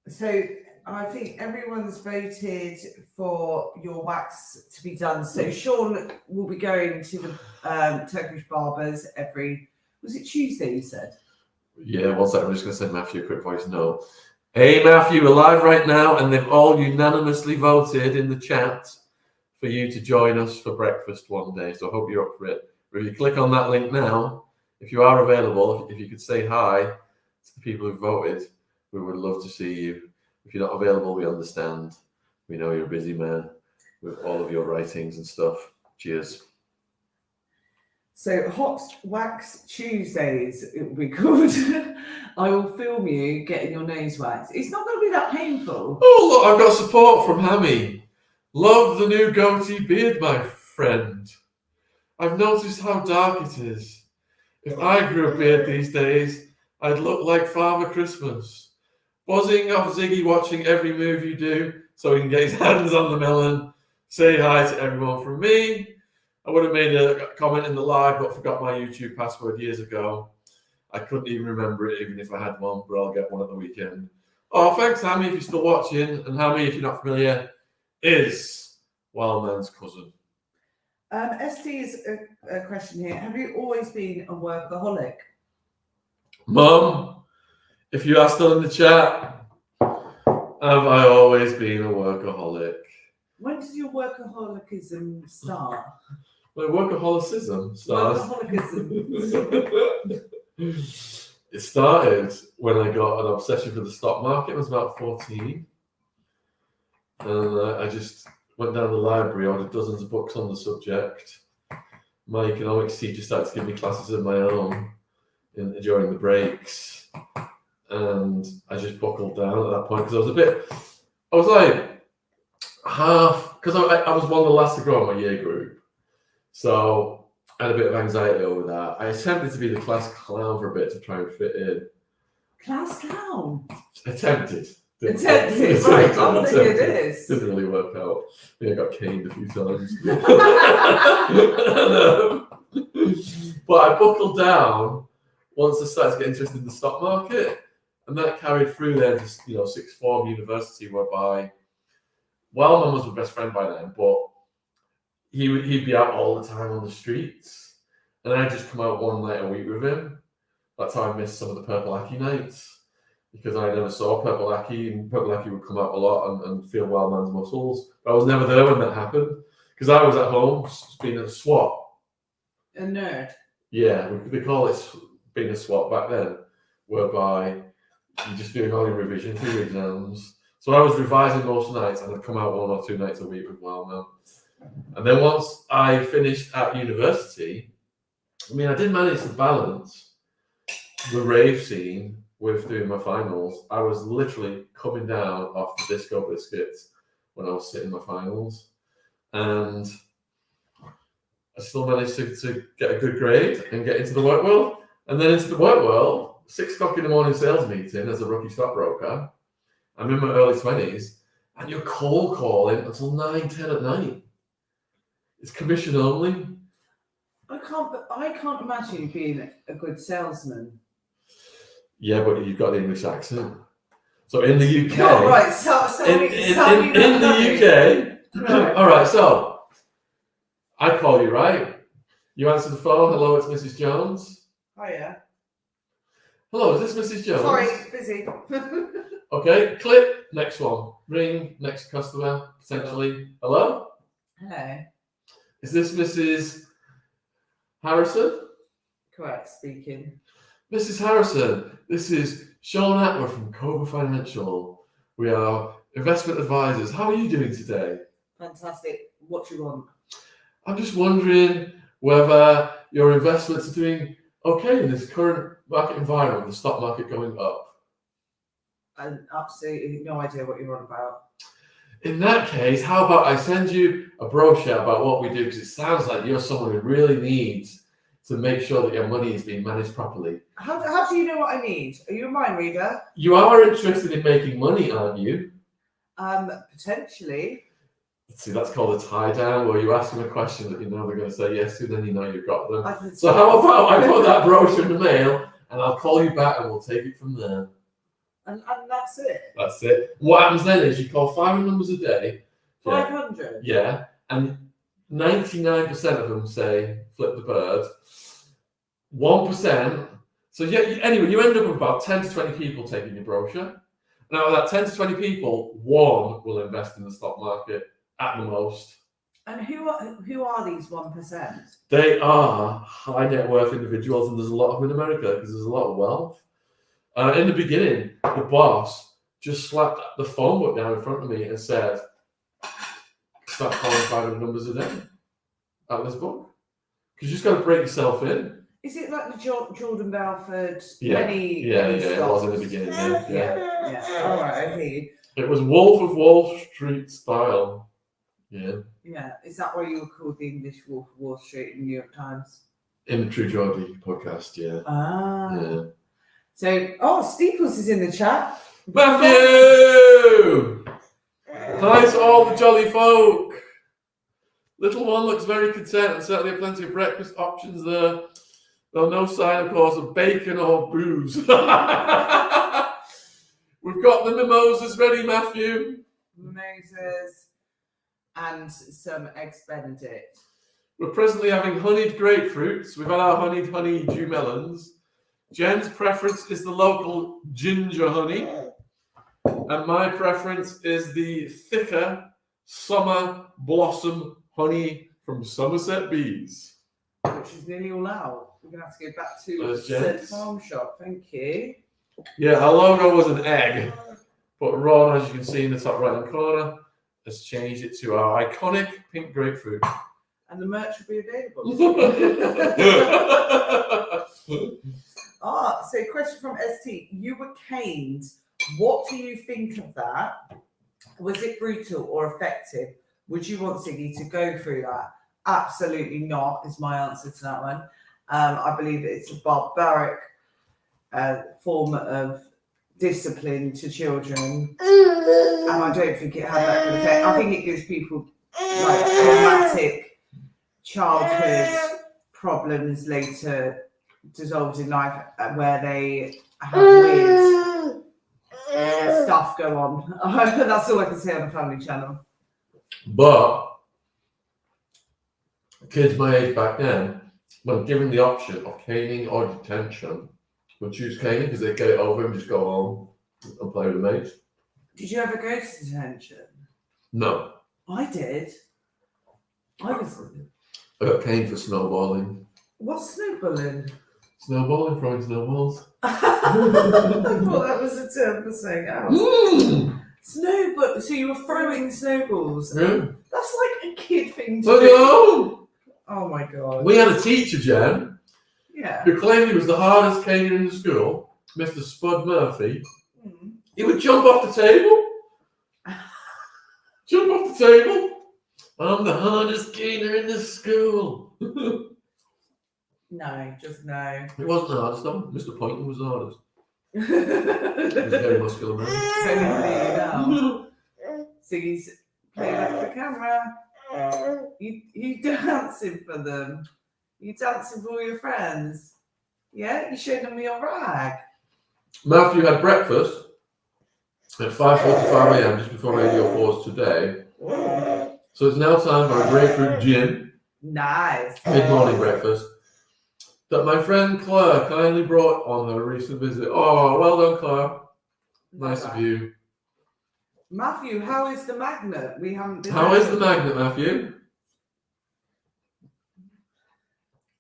So I think everyone's voted for your wax to be done. So Sean will be going to the Turkish barbers was it Tuesday you said? Yeah, one second. I'm just going to send Matthew a quick voice note. Hey, Matthew, we're live right now, and they've all unanimously voted in the chat for you to join us for breakfast one day. So I hope you're up for it. But if you click on that link now, if you are available, if you could say hi to the people who voted, we would love to see you. If you're not available, we understand. We know you're a busy man with all of your writings and stuff. Cheers. So Hot Wax Tuesdays, it will be called. I will film you getting your nose waxed. It's not going to be that painful. Oh, look, I've got support from Hammy. Love the new goatee beard, my friend. I've noticed how dark it is. If I grew a beard these days, I'd look like Father Christmas. Buzzing off Ziggy watching every move you do so he can get his hands on the melon. Say hi to everyone from me. I would have made a comment in the live, but forgot my YouTube password years ago. I couldn't even remember it, even if I had one, but I'll get one at the weekend. Oh, thanks, Hammy, if you're still watching. And Hammy, if you're not familiar, is Wildman's cousin. ST is a question here. Have you always been a workaholic? Mum, if you are still in the chat, have I always been a workaholic? When did your workaholicism start? My workaholicism starts. Workaholicism. It started when I got an obsession for the stock market. I was about 14. And I just went down the library, ordered dozens of books on the subject. My economics teacher started to give me classes of my own during the breaks. And I just buckled down at that point because I was like half, because I was one of the last to grow in my year group. So I had a bit of anxiety over that. I attempted to be the class clown for a bit to try and fit in. Class clown? Attempted. Right, I think it is. Didn't really work out. I think I got caned a few times. But I buckled down once I started to get interested in the stock market. And that carried through then to sixth form university, whereby Wellman was my best friend by then, but he'd be out all the time on the streets. And I'd just come out one night a week with him. That's how I missed some of the Purple Aki nights, because I never saw Purple Aki, and Purple Aki would come out a lot and feel Wildman's muscles. But I was never there when that happened. because I was at home being a swat. A nerd. Yeah, they call it being a swat back then, whereby you're just doing all your revision for your exams. So I was revising most nights, and I'd come out 1 or 2 nights a week with Well now. And then once I finished at university, I mean, I did manage to balance the rave scene with doing my finals. I was literally coming down off the disco biscuits when I was sitting my finals, and I still managed to get a good grade and get into the work world. And then into the work world, 6 o'clock in the morning sales meeting as a rookie stockbroker. I'm in my early 20s, and you're cold calling until 9, 10 at night. It's commission only. I can't imagine you being a good salesman. Yeah, but you've got the English accent. So in the UK, Oh, right. So in the UK, Right. all right. So I call you, right? You answer the phone. Hello, it's Mrs. Jones. Hiya. Hello, is this Mrs. Jones? Sorry, busy. Okay, click. Next one. Ring. Next customer, potentially. Hello? Hello. Is this Mrs. Harrison? Correct, speaking. Mrs. Harrison, this is Sean Atwood from Cobra Financial. We are investment advisors. How are you doing today? Fantastic. What do you want? I'm just wondering whether your investments are doing okay in this current market environment, the stock market going up. I absolutely no idea what you're on about. In that case, how about I send you a brochure about what we do, because it sounds like you're someone who really needs to make sure that your money is being managed properly. How do you know what I need? Are you a mind reader? You are interested in making money, aren't you? Potentially. See, that's called a tie down, where you ask them a question that you know they're going to say yes to, then you know you've got them. So how about I put that brochure in the mail, and I'll call you back and we'll take it from there. And that's it. That's it. What happens then is you call 500 numbers a day. 500. Yeah, and 99% of them say flip the bird. 1%. So yeah. Anyway, you end up with about 10 to 20 people taking your brochure. Now, of that 10 to 20 people, 1 will invest in the stock market at the most. And who are these 1%? They are high net worth individuals, and there's a lot of them in America because there's a lot of wealth. In the beginning, the boss just slapped the phone book down in front of me and said, start calling 500 numbers a day out of this book. Because you just got to break yourself in. Is it like the Jordan Belford? Yeah, Penny it was in the beginning. Yeah. All right, I hear you. It was Wolf of Wall Street style. Yeah. Yeah. Is that why you were called the English Wolf of Wall Street in the New York Times? In the True Geordie podcast, yeah. Ah. Yeah. So, Steeples is in the chat. Matthew! Hi to all the jolly folk. Little one looks very content and certainly have plenty of breakfast options there. Though no sign, of course, of bacon or booze. We've got the mimosas ready, Matthew. Mimosas and some eggs Benedict. We're presently having honeyed grapefruits. We've had our honeyed honeydew melons. Jen's preference is the local ginger honey. And my preference is the thicker summer blossom honey from Somerset Bees. Which is nearly all out. We're going to have to go back to said farm shop. Thank you. Yeah, our logo was an egg. But Ron, as you can see in the top right-hand corner, has changed it to our iconic pink grapefruit. And the merch will be available. So question from ST. You were caned. What do you think of that? Was it brutal or effective? Would you want Ziggy to go through that? Absolutely not, is my answer to that one. I believe it's a barbaric form of discipline to children. And I don't think it had that good effect. I think it gives people like traumatic childhood problems later dissolved in life where they have weird stuff go on. That's all I can say on the Family Channel. But kids my age back then, when given the option of caning or detention, would choose caning because they'd get it over and just go home and play with the mates. Did you ever go to detention? No. I did. I was. I got caned for snowballing. What's snowballing? Snowballing, throwing snowballs. I thought that was a term for saying else. Snowball. So you were throwing snowballs. Yeah. That's like a kid thing to I do. know. Oh my god. We had a teacher, Jen, Yeah. who claimed he was the hardest caner in the school, Mr. Spud Murphy. Mm. He would jump off the table. Jump off the table. I'm the hardest caner in the school. No, just no. It wasn't the hardest though. Mr. Poynton was the hardest. He was a Very very muscular man. clear now. Ziggy's playing up the camera. You dancing for them. You dancing for all your friends. Yeah, you showed them your rag. Matthew had breakfast at 5:45 a.m. just before Radio 4's today. So it's now time for a grapefruit gin. Nice. Mid-morning breakfast that my friend Claire kindly brought on her recent visit. Oh, well done, Claire. Nice of you. Matthew, how is the magnet? We haven't been. How is the magnet, Matthew?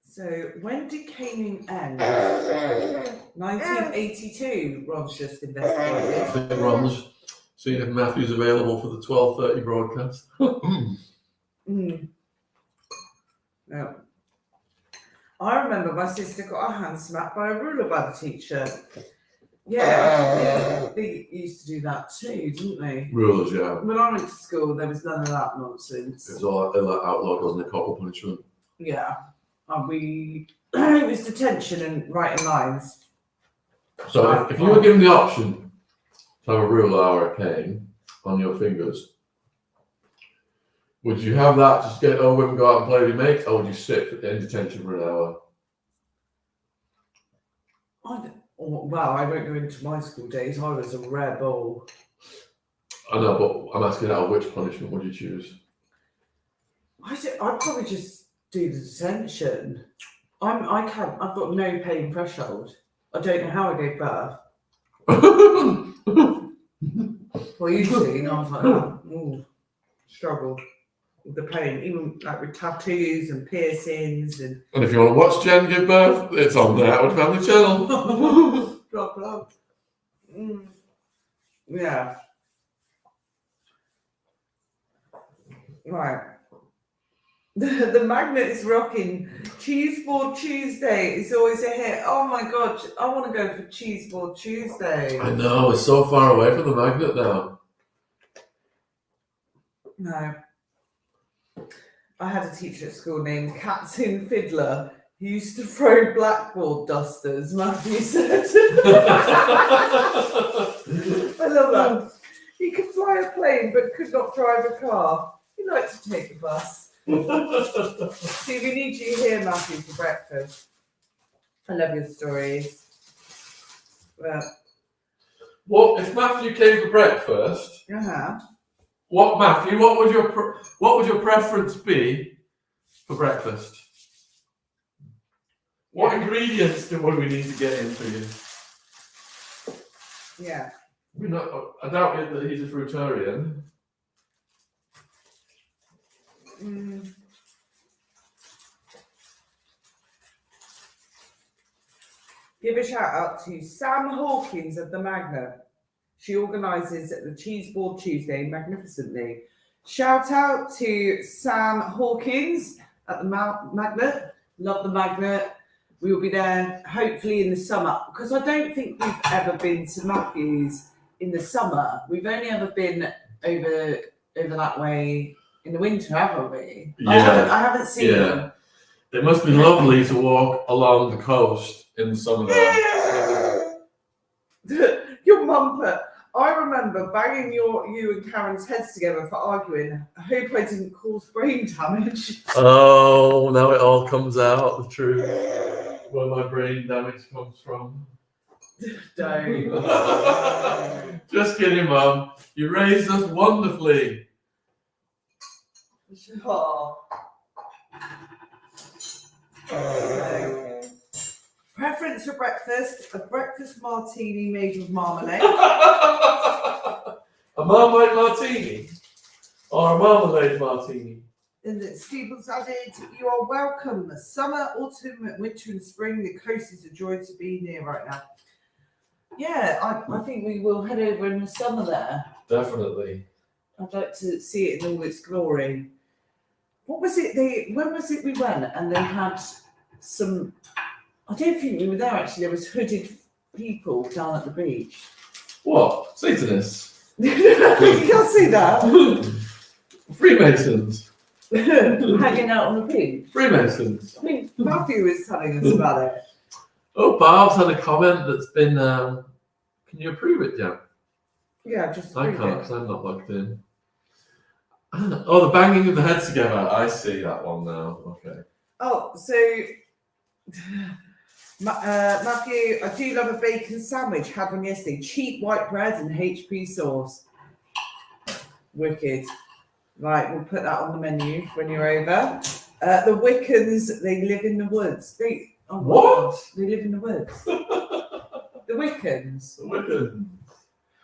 So when did caning end? 1982. Ron's just investigated. I think Ron's seeing if Matthew's available for the 12:30 broadcast. Mm. No. I remember my sister got her hand smacked by a ruler by the teacher. Yeah, they used to do that too, didn't they? Rulers, yeah. When I went to school, there was none of that nonsense. It was all outlawed, wasn't it? Corporal punishment. Yeah, and it was detention and writing lines. So if you were given the option to have a ruler or a cane on your fingers, would you have that, just get it over with and go out and play with your mates, or would you sit in detention for an hour? Well, I won't go into my school days. I was a rebel. I know, but I'm asking out of which punishment would you choose? I'd probably just do the detention. I've got no pain threshold. I don't know how I gave birth. Well, usually, and I was like, oh, struggled with the pain, even like with tattoos and piercings and. And if you want to watch Jen give birth, it's on the Attwood Family Channel. Blah, blah. Yeah. Right. The magnet is rocking. Cheeseboard Tuesday is always a hit. Oh my god, I want to go for Cheeseboard Tuesday. I know, it's so far away from the magnet now. No. I had a teacher at school named Captain Fiddler. He used to throw blackboard dusters, Matthew said. I love that. He could fly a plane but could not drive a car. He liked to take a bus. See, we need you here, Matthew, for breakfast. I love your stories. Well, What if Matthew came for breakfast? What, Matthew? What would your preference be for breakfast? What ingredients would we need to get in for you? Yeah. I doubt it that he's a fruitarian. Give a shout out to Sam Hawkins of the Magnet. She organises the Cheeseboard Tuesday magnificently. Shout out to Sam Hawkins at the Magnet. Love the Magnet. We will be there hopefully in the summer, because I don't think we've ever been to Matthew's in the summer. We've only ever been over that way in the winter, haven't we? Yeah. I haven't seen them. It must be lovely to walk along the coast in the summer there. Your mumper. I remember banging you and Karen's heads together for arguing. I hope I didn't cause brain damage. Oh, now it all comes out, the truth. Where my brain damage comes from. Don't. Just kidding, Mum. You raised us wonderfully. Oh. So, preference for breakfast: a breakfast martini made with marmalade. A marmalade martini? Or a marmalade martini? And then Stephen's added, you are welcome. Summer, autumn, winter and spring. The coast is a joy to be near right now. Yeah, I think we will head over in the summer there. Definitely. I'd like to see it in all its glory. What was it? When was it we went and they had some? I don't think we were there actually. There was hooded people down at the beach. What? Satanists? You can't see that. Freemasons. Hanging out on the beach. Freemasons. I mean, Matthew was telling us about it. Oh, Barb's had a comment that's been. Can you approve it, Jan? Yeah, just. I can't because I'm not logged in. Oh, the banging of the heads together. I see that one now. Okay. Oh, so Matthew, I do love a bacon sandwich. Had one yesterday. Cheap white bread and HP sauce. Wicked. Right, we'll put that on the menu when you're over. The Wiccans, they live in the woods. What? They live in the woods. The Wiccans. The Wiccans.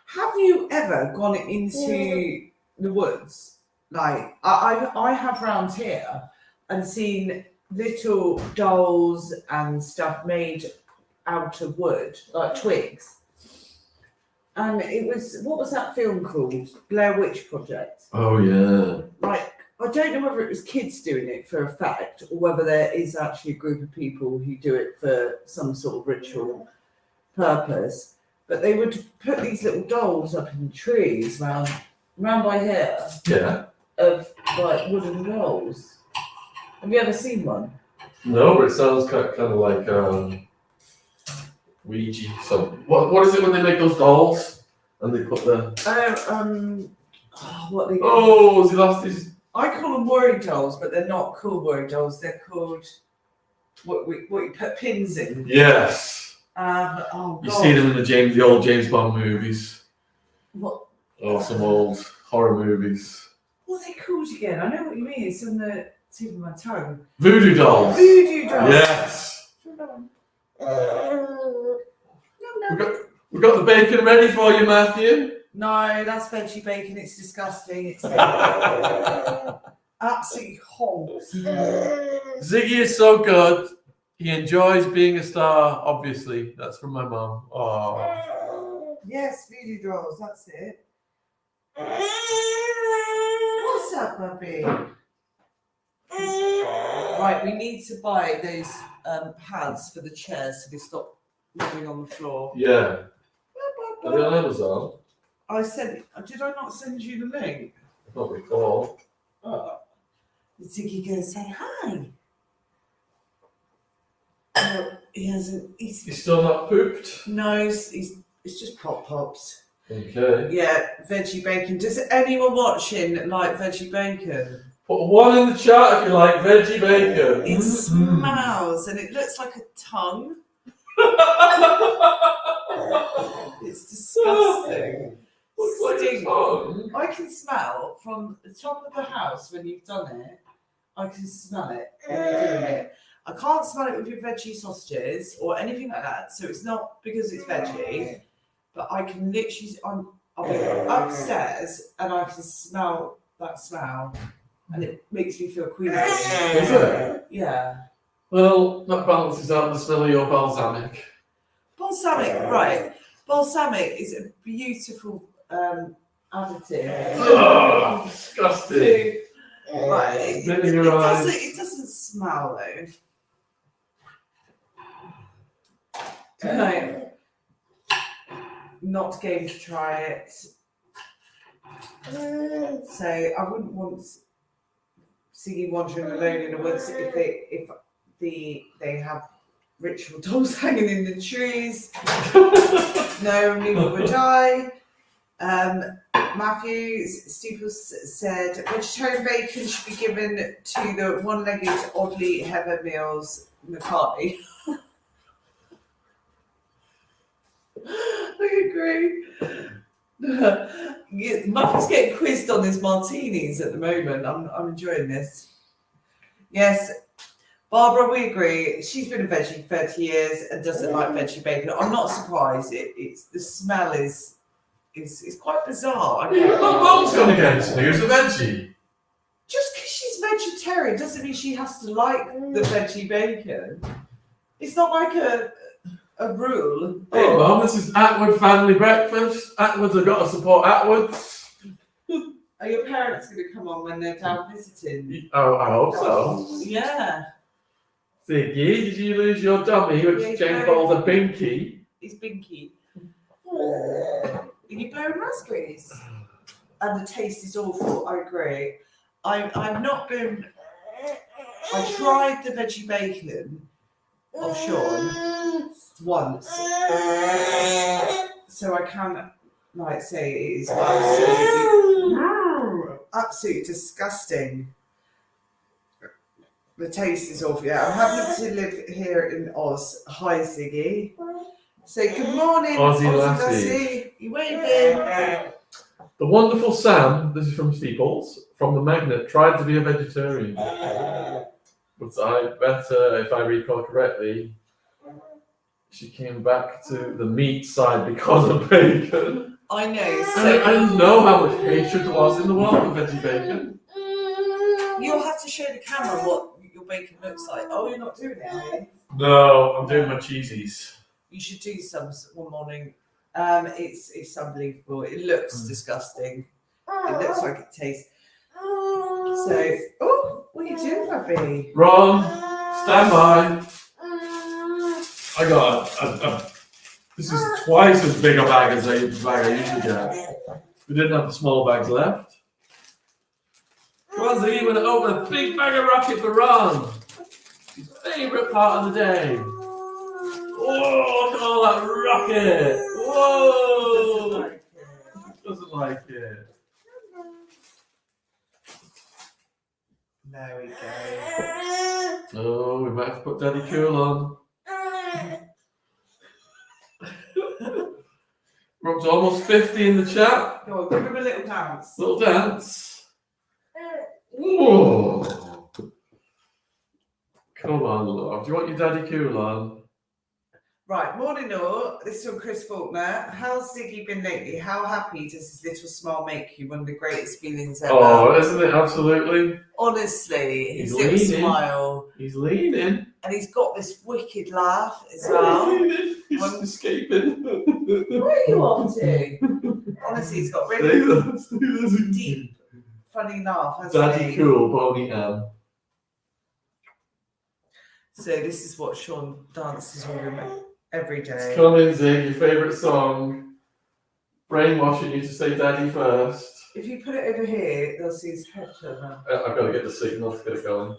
Have you ever gone into the woods? Like I have round here and seen little dolls and stuff made out of wood, like twigs. And it was, what was that film called? Blair Witch Project. Oh yeah. Like, I don't know whether it was kids doing it for effect or whether there is actually a group of people who do it for some sort of ritual purpose. But they would put these little dolls up in trees round by here. Yeah. Of like wooden dolls. Have you ever seen one? No, but it sounds kind of like Ouija. So what is it when they make those dolls and they put the what they oh, has he lost his? I call them worry dolls, but they're not called worry dolls. They're called what you put pins in. Yes. Oh God. You see them in the old James Bond movies. What? Oh, some old horror movies. What are they called again? I know what you mean. It's on the tip of my tongue. Voodoo dolls. Voodoo dolls. Yes. No. We got the bacon ready for you, Matthew. No, that's veggie bacon. It's disgusting. It's absolutely honks. Ziggy is so good. He enjoys being a star, obviously. That's from my mum. Oh. Yes, voodoo dolls. That's it. What's up, puppy? Right, we need to buy those pads for the chairs so they stop moving on the floor. Yeah. Are they on Amazon? I sent. Did I not send you the link? I don't recall. Is Ziggy going to say hi? He hasn't. He's still not pooped? No, it's just pops. Okay. Yeah, veggie bacon. Does anyone watching like veggie bacon? Put one in the chat if you like veggie bacon. It smells and it looks like a tongue. It's disgusting. Looks like a tongue. I can smell from the top of the house when you've done it. I can smell it when you're doing it. I can't smell it with your veggie sausages or anything like that. So it's not because it's veggie, but I can literally. I'll be upstairs and I can smell that smell, and it makes me feel queasy. Is it? Yeah. Well, that balances out the smell of your balsamic. Balsamic, right. Balsamic is a beautiful additive. Oh, disgusting. Right. It doesn't smell though. No. Not going to try it. So I wouldn't want Ziggy wandering alone in the woods if they have ritual dolls hanging in the trees. No, neither would I. Matthew Steeples said vegetarian bacon should be given to the one-legged oddly heavy meals McCartney. I agree. Matthew's getting quizzed on his martinis at the moment. I'm enjoying this. Yes, Barbara, we agree. She's been a veggie 30 years and doesn't like veggie bacon. I'm not surprised. It's the smell is quite bizarre. My mum's gone against me. Who's a veggie? Just because she's vegetarian doesn't mean she has to like the veggie bacon. It's not like a rule. Hey Mum, this is Attwood family breakfast. Attwoods have got to support Attwoods. Are your parents going to come on when they're down visiting? Oh, I hope so. Yeah. Ziggy, did you lose your dummy, which Yeah, Jane calls a binky? It's binky. Are you blowing raspberries? And the taste is awful, I agree. I've not been... I tried the veggie bacon of Sean once. So I can say it is absolutely disgusting. The taste is awful. Yeah, I'm happy to live here in Oz. Hi, Ziggy. Say good morning, Aussie lassie. You waving? The wonderful Sam, this is from Steeples, from the Magnet, tried to be a vegetarian. But I better, if I recall correctly, she came back to the meat side because of bacon. I know. So I know how much hatred there was in the world for veggie bacon. You'll have to show the camera what your bacon looks like. Oh, you're not doing it, are you? No, I'm doing my cheesies. You should do some one morning. It's unbelievable. It looks disgusting. It looks like it tastes. So, oh, what are you doing, Bubby? Ron, stand by. I got this is twice as big a bag as a bag I usually get. We didn't have the small bags left. Ron's even open a big bag of rocket for Ron. His favourite part of the day. Whoa, look at all that rocket! Whoa! Doesn't like it. There we go. Oh, we might have to put Daddy Cool on. We're up to almost 50 in the chat. Go on, give him a little dance. Little dance. Whoa! Come on, love. Do you want your Daddy Cool on? Right, morning all. This is from Chris Faulkner. How's Ziggy been lately? How happy does his little smile make you? One of the greatest feelings ever. Oh, isn't it? Absolutely. Honestly, his He's little leaning. smile. He's leaning. And he's got this wicked laugh as well. He's escaping. Where are you off to? Honestly, he's got really deep, funny laugh, hasn't Daddy he? Cool, Boney M. So this is what Sean dances with him every day. Come in, Zig, your favourite song. Brainwashing you to say Daddy first. If you put it over here, they'll see his head turn up. I've got to get the signal to get it going.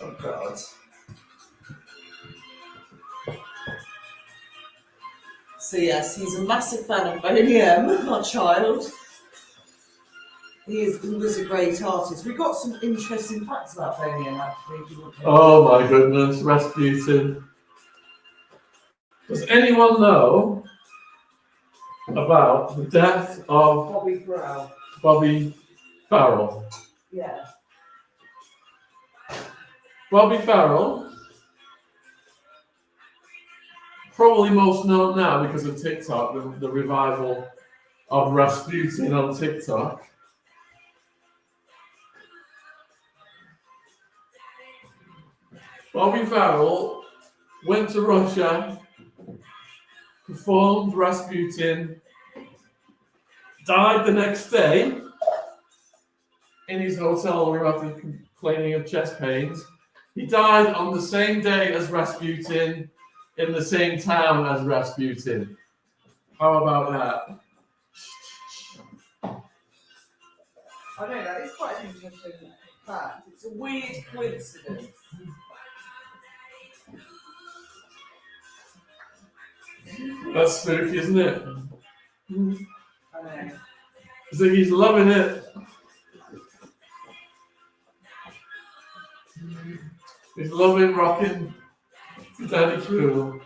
Oh God. So yes, he's a massive fan of Boney M, our child. He was a great artist. We got some interesting facts about Boney M actually. If you want to. Oh my goodness, Rasputin. Does anyone know about the death of Bobby Farrell? Yeah. Bobby Farrell, probably most known now because of TikTok, the revival of Rasputin on TikTok. Bobby Farrell went to Russia, performed Rasputin, died the next day in his hotel room after complaining of chest pains. He died on the same day as Rasputin, in the same town as Rasputin. How about that? I know, that is quite an interesting fact. It's a weird coincidence. That's spooky, isn't it? I know. Ziggy's loving it. He's loving rocking Daddy Cool.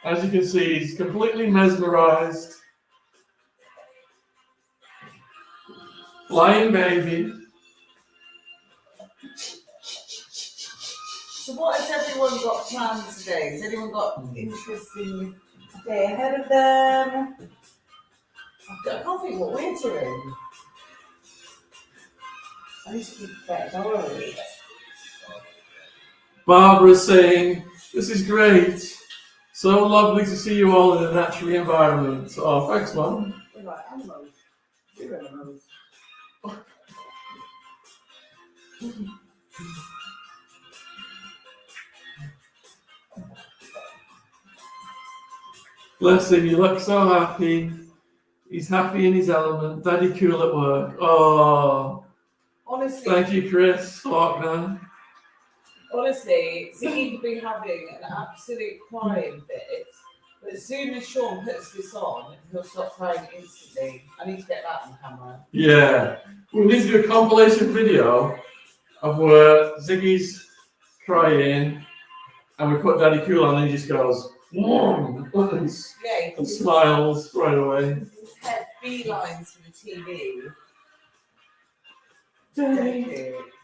As you can see, he's completely mesmerized. Flying baby. So what has everyone got planned today? Has anyone got interesting day ahead of them? I can't think what we're doing. I need to keep better diary. Barbara's saying, this is great. So lovely to see you all in a natural environment. Oh, thanks, Mum. We're like animals. We're animals. Bless him, you look so happy. He's happy in his element. Daddy cool at work. Oh, Honestly, thank you, Chris Faulkner. honestly, Ziggy's been having an absolute crying fit. But as soon as Sean puts this on, he'll stop crying instantly. I need to get that on camera. Yeah, we need to do a compilation video of where Ziggy's crying and we put Daddy Cool on and he just goes, and smiles right away. His head beelines for the TV.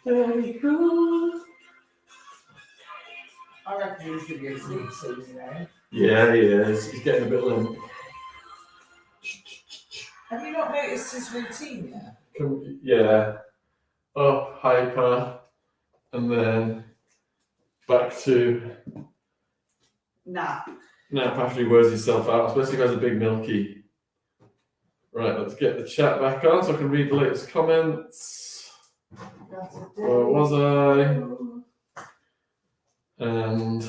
Daddy Cool. I reckon he's going to go to sleep soon, you know. Yeah, he is. He's getting a bit limp. Have you not noticed his routine yet? Yeah. Up, hyper, and then back to nap after he wears himself out, especially if he has a big milky. Right, let's get the chat back on so I can read the latest comments. Where was I? And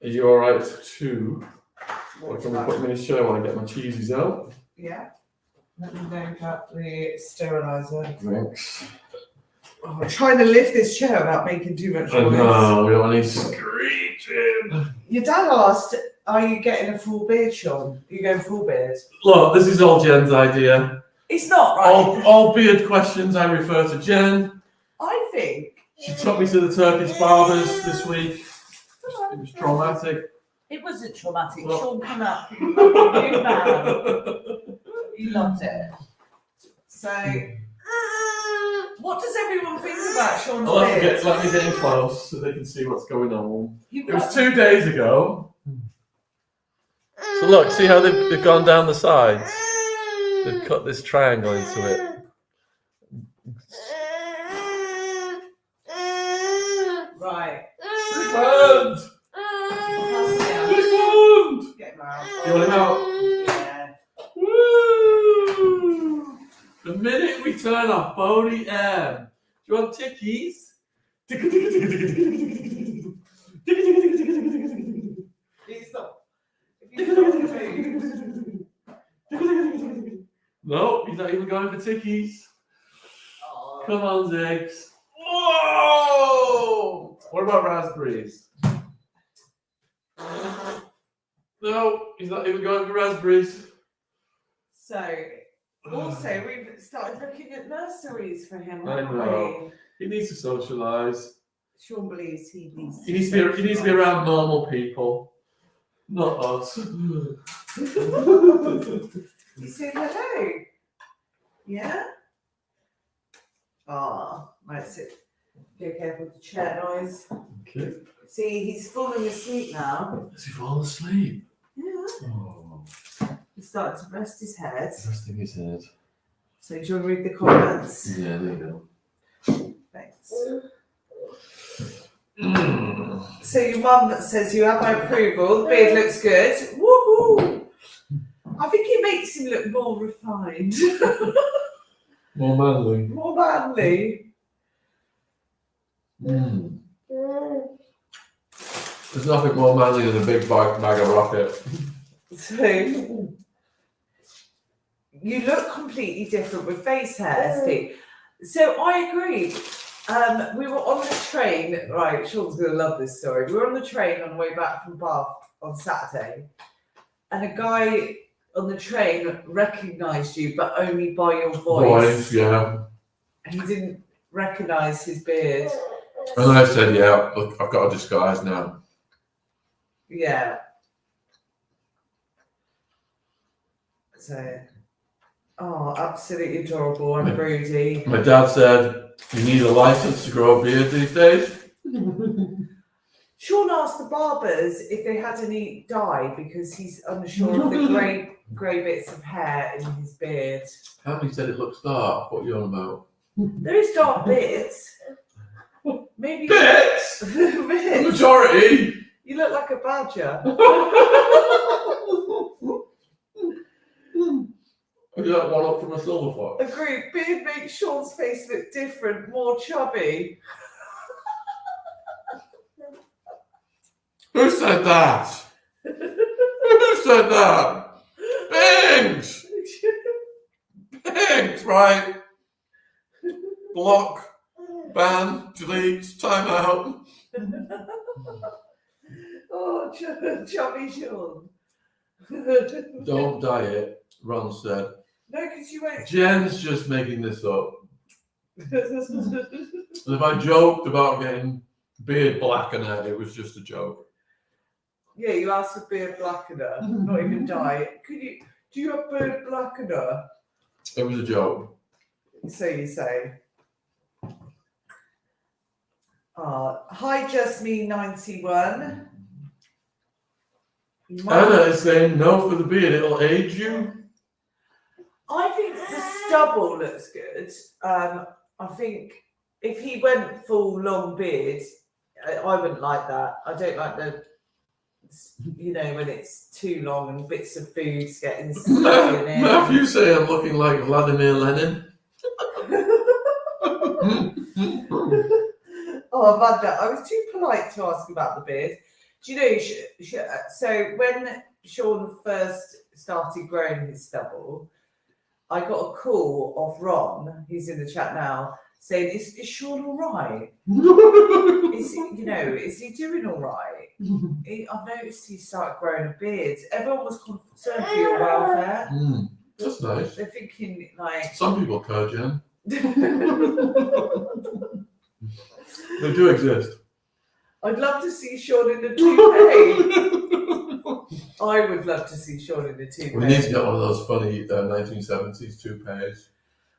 are you alright too? Or can we put him in his chair while I get my cheesies out? Yeah. Let me know about the steriliser. Thanks. Oh, I'm trying to lift this chair without making too much I noise. know, we don't want any screeching. Your dad asked, are you getting a full beard, Sean? Are you going full beard? Look, this is all Jen's idea. It's not, right? All beard questions I refer to Jen. I think. She took me to the Turkish barbers this week. It was traumatic. It wasn't traumatic. Well- Sean came out like a new man. He loved it. So, what does everyone think about Sean's beard? Let me get in close so they can see what's going on. It was 2 days ago. So look, see how they've gone down the sides? They've cut this triangle into it. Right. Big hand! Big hand! Get him out. You want him out? Yeah. Woo! The minute we turn off Boney M. Do you want tickies? Please stop. If you stop moving. No, he's not even going for tickies. Oh. Come on, Ziggs. Whoa! What about raspberries? No, he's not even going for raspberries. So, also, we've started looking at nurseries for him. I haven't know. He needs to socialise. Sean believes he needs. He needs to be around normal people, not us. You say hello. Yeah. Ah, that's it. Be careful with the chair noise. Okay. See, he's falling asleep now. Has he fallen asleep? Yeah. Oh, He's starting to rest his head. resting his head. So, do you want to read the comments? Yeah, there you go. Thanks. So, your mum says you have my approval. The beard looks good. Woohoo! I think it makes him look more refined, More manly. more manly. Mm. There's nothing more manly than a big bag of rocket. So, you look completely different with face hair, Steve. So, I agree. We were on the train, right? Sean's going to love this story. We were on the train on the way back from Bath on Saturday, and a guy on the train recognised you, but only by your voice. Yeah. He didn't recognise his beard. And I said, yeah, look, I've got a disguise now. Yeah. So, absolutely adorable and broody. My dad said, you need a license to grow a beard these days. Sean asked the barbers if they had any dye because he's unsure of the grey bits of hair in his beard. Hammy said it looks dark. What are you on about? There is dark bits. Maybe Bits! The bits. majority! You look like a badger. Are you that one up from a silver fox? Agreed. Beard makes Sean's face look different, more chubby. Who said that? Who said that? Bings! Bings, right? Block, ban, delete, time out. Oh, chubby Sean. Don't dye it, Ron said. No, because you won't. Jen's just making this up. And if I joked about getting beard blackener, it was just a joke. Yeah, you asked for beard blackener, not even dye. Do you have beard blackener? It was a joke. So you say. Hi, Just Me 91. Anna is saying no for the beard, it'll age you. I think the stubble looks good. I think if he went full long beard, I wouldn't like that. I don't like the, when it's too long and bits of food's getting stuck in it. Matthew say I'm looking like Vladimir Lenin. Oh, Amanda, I was too polite to ask about the beard. Do you know, so when Sean first started growing his stubble, I got a call off Ron, who's in the chat now, saying, is Sean all right? Is he doing all right? I've noticed he started growing a beard. Everyone was concerned for your welfare. That's nice. They're thinking, like... Some people care, Jen. They do exist. I'd love to see Sean in a toupee. I would love to see Sean in a toupee. We need to get one of those funny 1970s toupees.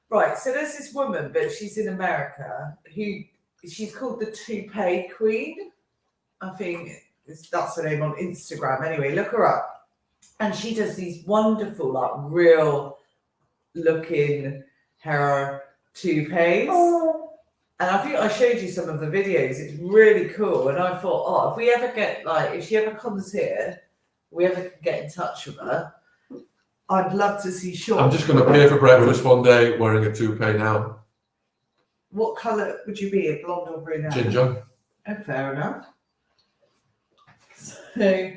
Right, so there's this woman, but she's in America, she's called the Toupee Queen. I think that's her name on Instagram. Anyway, look her up. And she does these wonderful, like, real looking hair toupees. Oh. And I think I showed you some of the videos. It's really cool. And I thought, if we ever get, if she ever comes here, we ever get in touch with her, I'd love to see Sean. I'm just going to appear for breakfast one day wearing a toupee now. What colour would you be, a blonde or brunette? Ginger. Oh, fair enough. So,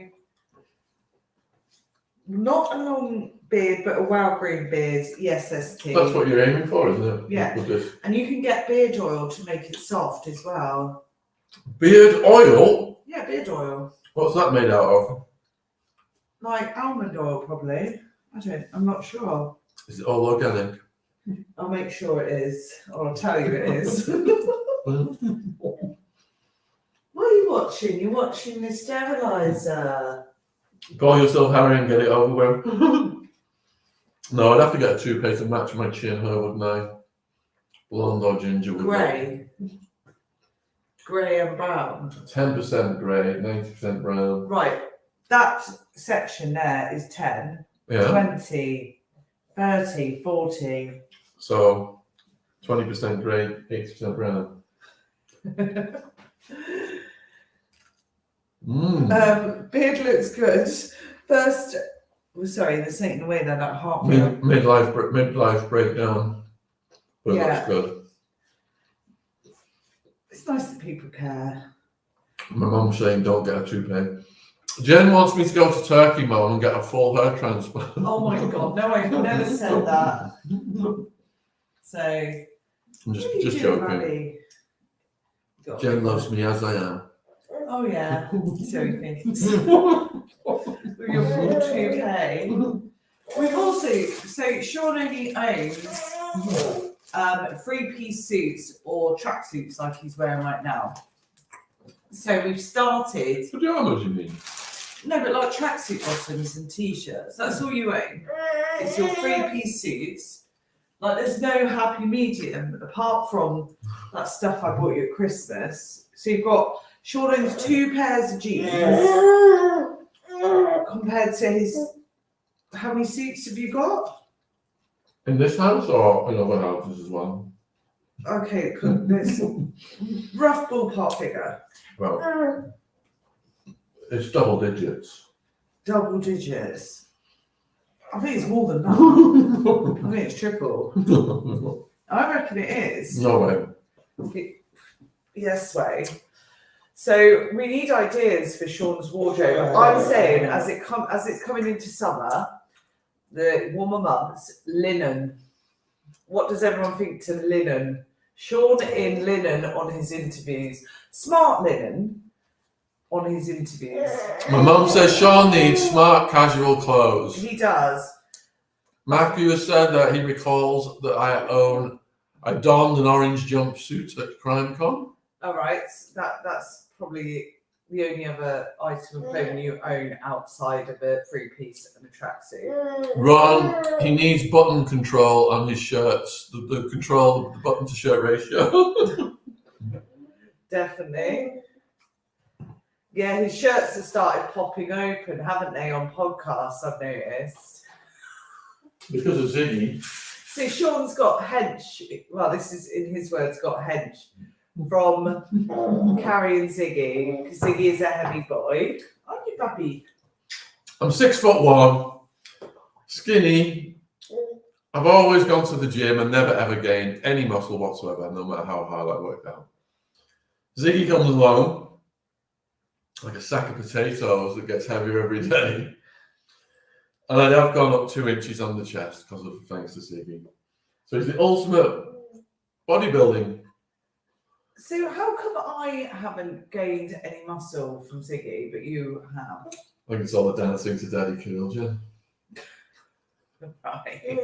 not a long beard, but a wild green beard. Yes, ST. That's what you're aiming for, isn't it? Yeah. And you can get beard oil to make it soft as well. Beard oil? Yeah, beard oil. What's that made out of? Like almond oil, probably. I'm not sure. Is it all organic? I'll make sure it is, or I'll tell you it is. What are you watching? You're watching the sterilizer. Call yourself Harry and get it over with. No, I'd have to get a toupee to match my chin hair, wouldn't I? Blonde or ginger? Grey. Grey and brown. 10% grey, 90% brown. Right. That section there is 10, 20, 30, 40. So 20% grey, 80% brown. Beard looks good. First, there's something away there, that heart. Midlife breakdown. But it looks good. It's nice that people care. My mum's saying don't get a toupee. Jen wants me to go to Turkey, Mum, and get a full hair transplant. Oh my God, no, I've never said that. So, I'm just joking. Jen loves me as I am. Oh yeah, so he thinks. With your full toupee. We've also, so Sean only owns 3-piece suits or tracksuits like he's wearing right now. So we've started. Pajamas, you mean? No, but like tracksuit bottoms and t-shirts. That's all you own. It's your 3-piece suits. Like there's no happy medium apart from that stuff I bought you at Christmas. So you've got Sean owns 2 pairs of jeans compared to his. How many suits have you got? In this house or in other houses as well? Okay, this rough ballpark figure. Well, it's double digits. Double digits. I think it's more than that. I think it's triple. I reckon it is. No way. Yes, way. So we need ideas for Sean's wardrobe. I'm saying as it's coming into summer, the warmer months, linen. What does everyone think to linen? Sean in linen on his interviews. Smart linen on his interviews. My mum says Sean needs smart casual clothes. He does. Matthew has said that he recalls that I donned an orange jumpsuit at CrimeCon. All right, that's probably the only other item of clothing you own outside of a 3-piece and a tracksuit. Ron, he needs button control on his shirts, the control, the button to shirt ratio. Definitely. Yeah, his shirts have started popping open, haven't they, on podcasts, I've noticed. Because of Ziggy. So Sean's got hench, well, this is in his words, got hench from Carrie and Ziggy, because Ziggy is a heavy boy. Aren't you, puppy? I'm 6'1", skinny. I've always gone to the gym and never ever gained any muscle whatsoever, no matter how hard I worked out. Ziggy comes along like a sack of potatoes that gets heavier every day. And I have gone up 2 inches on the chest thanks to Ziggy. So he's the ultimate bodybuilding. So how come I haven't gained any muscle from Ziggy, but you have? I think it's all the dancing to Daddy killed you. Right.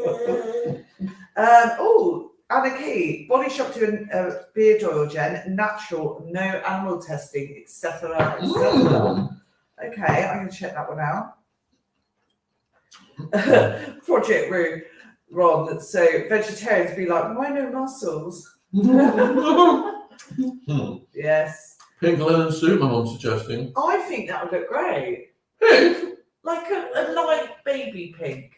Anna Key, body shop to a beard oil gen, natural, no animal testing, etc. Okay, I'm going to check that one out. Project Room, Ron. So vegetarians be like, why no muscles? Yes. Pink linen suit, my mum's suggesting. I think that would look great. Pink? Like a light baby pink.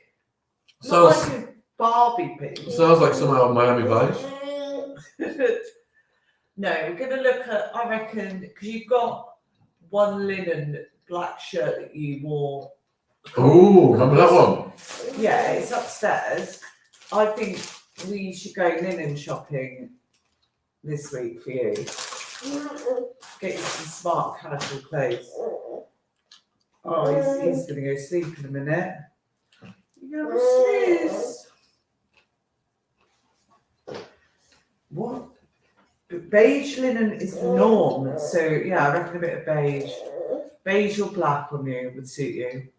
Sounds, Not like a Barbie pink. sounds like something out of Miami Vice. No, we're going to look at, I reckon, because you've got one linen black shirt that you wore. Ooh, remember that one? Yeah, it's upstairs. I think we should go linen shopping this week for you. Get you some smart casual clothes. Oh, he's going to go sleep in a minute. You're going to have a snooze. What? But beige linen is the norm. So, yeah, I reckon a bit of beige. Beige or black on you would suit you.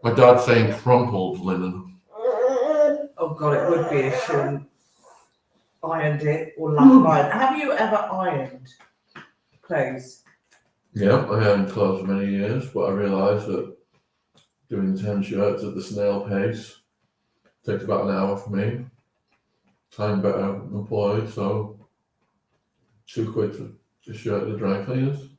My dad's saying crumpled linen. Oh, God, it would be if you ironed it or lap ironed. Have you ever ironed clothes? Yeah, I ironed clothes for many years, but I realised that doing 10 shirts at the snail pace takes about an hour for me. Time better employed, so £2 for a shirt at the dry cleaners.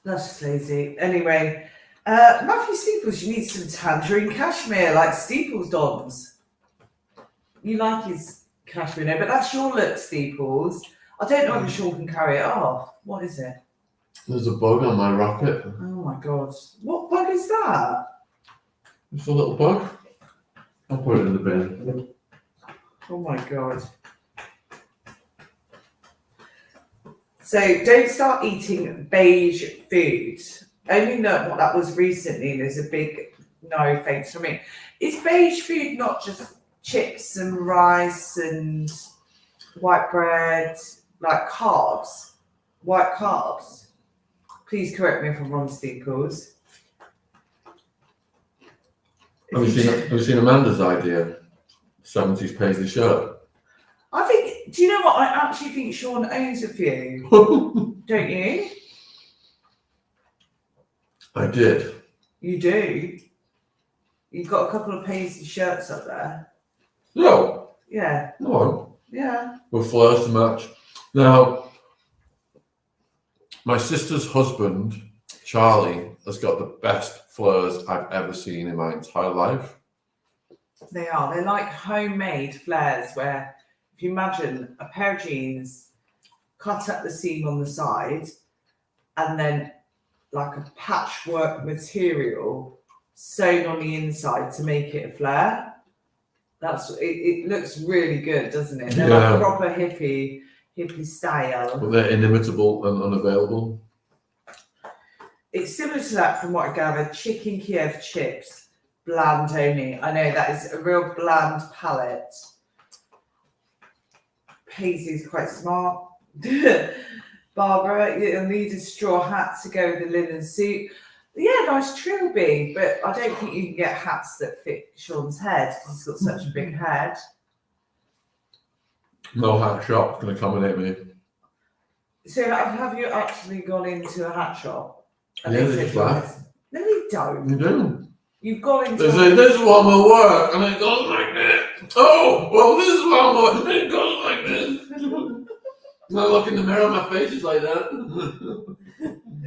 That's just lazy. Anyway, Matthew Steeples, you need some tangerine cashmere like Steeples dons. You like his cashmere, no, but that's your look, Steeples. I don't know if Sean can carry it off. What is it? There's a bug on my rocket. Oh my God. What bug is that? It's a little bug. I'll put it in the bin. Oh my God. So don't start eating beige food. I only know what that was recently. There's a big no thanks from me. Is beige food not just chips and rice and white bread, like carbs? White carbs? Please correct me if I'm wrong, Steeples. Have you seen Amanda's idea? 70s paisley shirt. I think, do you know what? I actually think Sean owns a few. Don't you? I did. You do? You've got a couple of paisley shirts up there. No. Yeah. No. Yeah. With flowers to match. Now, My sister's husband, Charlie, has got the best flares I've ever seen in my entire life. They are. They're like homemade flares where if you imagine a pair of jeans, cut up the seam on the side, and then like a patchwork material sewn on the inside to make it a flare. It looks really good, doesn't it? They're like proper hippie style. But they're inimitable and unavailable. It's similar to that from what I gathered. Chicken Kiev chips, bland only. I know that is a real bland palette. Paisley's quite smart. Barber, you'll need a straw hat to go with the linen suit. Yeah, nice trilby, but I don't think you can get hats that fit Sean's head because he's got such a big head. No hat shop's going to accommodate me. So have you actually gone into a hat shop? And yeah, they just laugh. No, you don't. You do. You've gone into. They say this one will work, and it goes like this. Oh, well, this one will, and it goes like this. And I look in the mirror, my face is like that.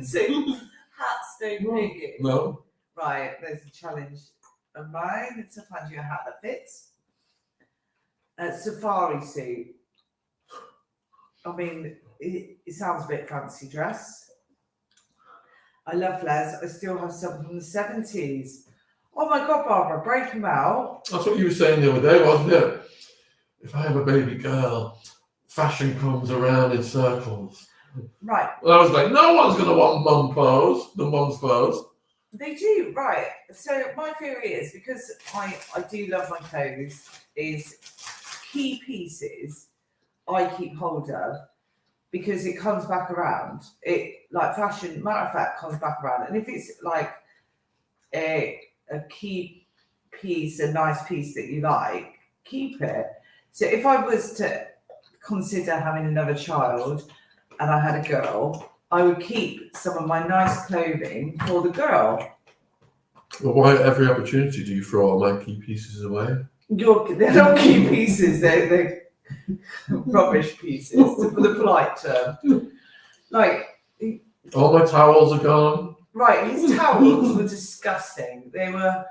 See, hats don't fit you. No. Right, there's a challenge of mine. It's to find you a hat that fits. A safari suit. I mean, it sounds a bit fancy dress. I love flares. I still have some from the 70s. Oh my God, Barbara, break them out. That's what you were saying the other day, wasn't it? If I have a baby girl, fashion comes around in circles. Right. Well, I was like, no one's going to want mum's clothes. They do, right. So my theory is, because I do love my clothes, is key pieces I keep hold of because it comes back around. It, like fashion, matter of fact, comes back around. And if it's like a key piece, a nice piece that you like, keep it. So if I was to consider having another child and I had a girl, I would keep some of my nice clothing for the girl. Well, why at every opportunity do you throw all my key pieces away? They're not key pieces, they're rubbish pieces, for the polite term. Like, all my towels are gone. Right, his towels were disgusting. They were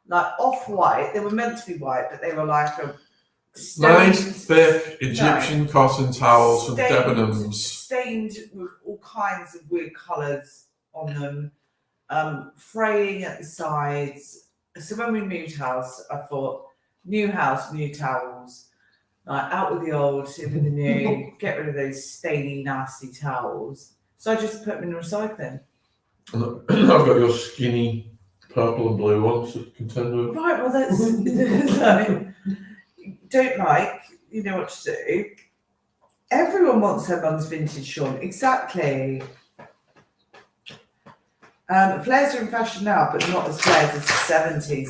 like off-white. They were meant to be white, but they were like a nice, thick Egyptian cotton towels from Debenhams. Stained with all kinds of weird colours on them, fraying at the sides. So when we moved house, I thought, new house, new towels. Like, out with the old, in with the new, get rid of those stainy, nasty towels. So I just put them in the recycling. And I've got your skinny purple and blue ones to contend with. Right, well, that's like, don't like, you know what to do. Everyone wants their mum's vintage, Sean. Exactly. Flares are in fashion now, but not as flared as the 70s.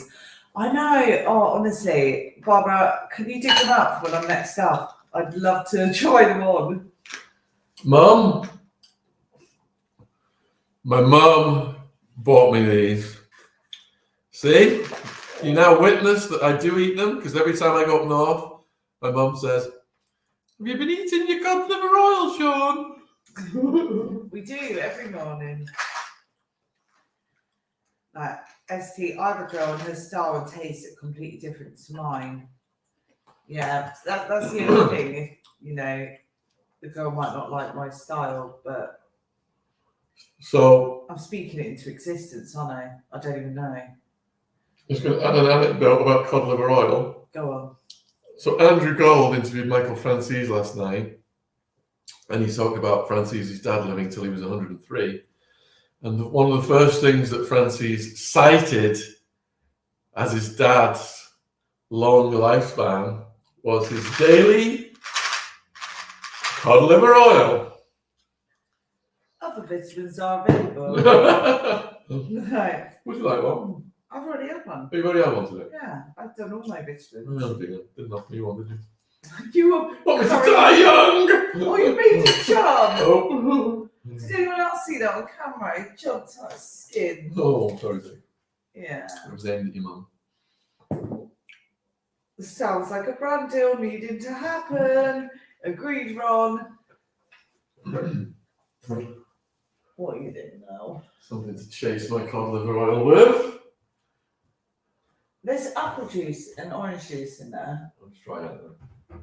I know. Oh, honestly, Barbara, can you dig them up when I'm next up? I'd love to try them on. Mum, my mum bought me these. See? You now witness that I do eat them, because every time I go up north, my mum says, have you been eating your cod liver oil, Sean? We do, every morning. Like, ST, I have a girl and her style and taste are completely different to mine. Yeah, that's the only thing. If, you know, the girl might not like my style, but so I'm speaking it into existence, aren't I? I don't even know. Just going to add an anecdote about cod liver oil. Go on. So Andrew Gold interviewed Michael Francis last night, and he talked about Francis' dad living till he was 103. And one of the first things that Francis cited as his dad's long lifespan was his daily cod liver oil. Other vitamins are available. No. Would you like one? I've already had one. You've already had one today? Yeah, I've done all my vitamins. No, didn't offer me one, did you? You were. Want me to die young? Oh, you made it jump. Oh. Did anyone else see that on camera? He jumped on his skin. Oh, sorry, Ziggy. Yeah. It was aimed at your mum. Sounds like a brand deal needing to happen. Agreed, Ron. What are you doing now? Something to chase my cod liver oil with. There's apple juice and orange juice in there. Let's try it then.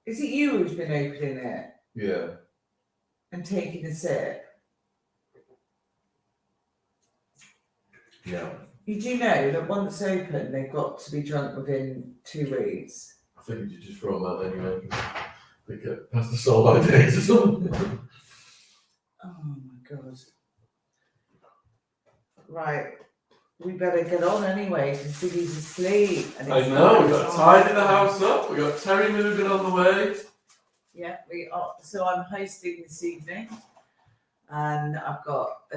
Is it you who's been opening it Yeah. and taking a sip? Yeah. You do know that once open, they've got to be drunk within 2 weeks. I think you just throw them out anyway. They get past the sell-by dates or something. Oh my god. Right. We better get on anyway because Ziggy's asleep. And I it's know, we've night got to time. tidy the house up. We've got Terry moving on the way. Yeah, we are. So I'm hosting this evening and I've got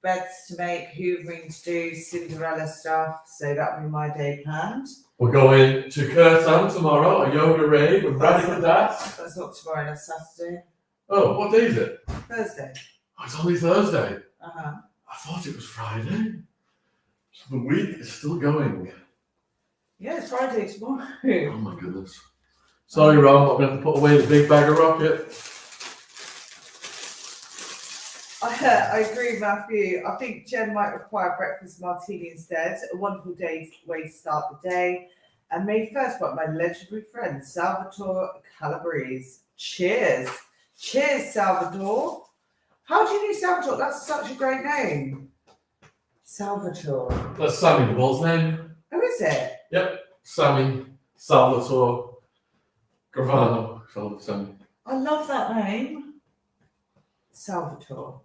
beds to make, hoovering to do, Cinderella stuff. So that'll be my day planned. We're going to Curtin tomorrow, a yoga rave with Radical Das. That's not tomorrow, that's Saturday. Oh, what day is it? Thursday. Oh, it's only Thursday. Uh-huh. I thought it was Friday. So the week is still going. Yeah, it's Friday tomorrow. Oh my goodness. Sorry, Ron, but I'm going to have to put away the big bag of rocket. I agree, Matthew. I think Jen might require breakfast martini instead. A wonderful way to start the day. And made first by my legendary friend, Salvatore Calabrese. Cheers. Cheers, Salvatore. How do you know Salvatore? That's such a great name. Salvatore. That's Sammy the Bull's name. Who is it? Yep, Sammy, Salvatore, Gravano. Sammy. I love that name. Salvatore.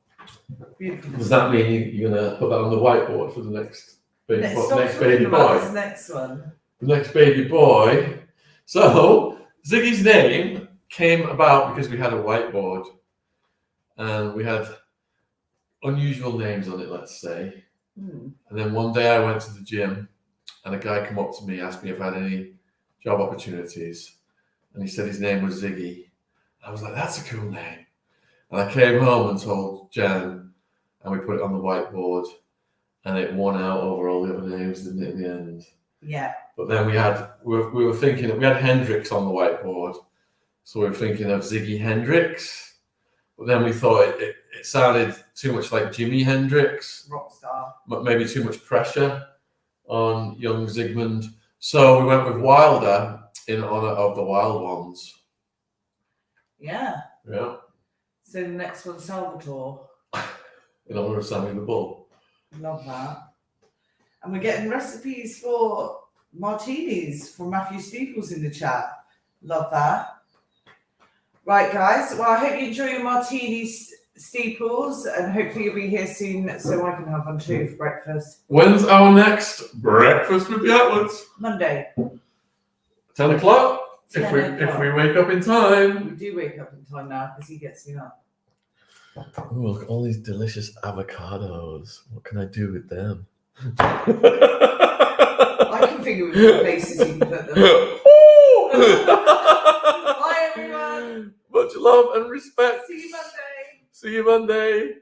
Beautiful. Does that mean you're going to put that on the whiteboard for the next baby, Next baby boy? This next one. The next baby boy. So, Ziggy's name came about because we had a whiteboard and we had unusual names on it, let's say. Hmm. And then one day I went to the gym and a guy came up to me, asked me if I had any job opportunities. And he said his name was Ziggy. I was like, that's a cool name. And I came home and told Jen, and we put it on the whiteboard, and it won out over all the other names, didn't it, in the end? Yeah. But then we were thinking, we had Hendrix on the whiteboard, so we were thinking of Ziggy Hendrix. But then we thought it sounded too much like Jimi Hendrix, Rockstar. but maybe too much pressure on young Zygmunt. So we went with Wilder in honor of the Wild Ones. Yeah. Yeah. So the next one's Salvatore. In honor of Sammy the Bull. Love that. And we're getting recipes for martinis from Matthew Steeples in the chat. Love that. Right, guys. Well, I hope you enjoy your martinis, Steeples, and hopefully you'll be here soon so I can have one too for breakfast. When's our next breakfast with the Attwoods? Monday. 10 o'clock? 10 If we wake up in time. We do wake up in time now because he gets me up. Oh, look, all these delicious avocados. What can I do with them? I can figure with places you can put them. Bye, everyone. Much love and respect. See you Monday. See you Monday.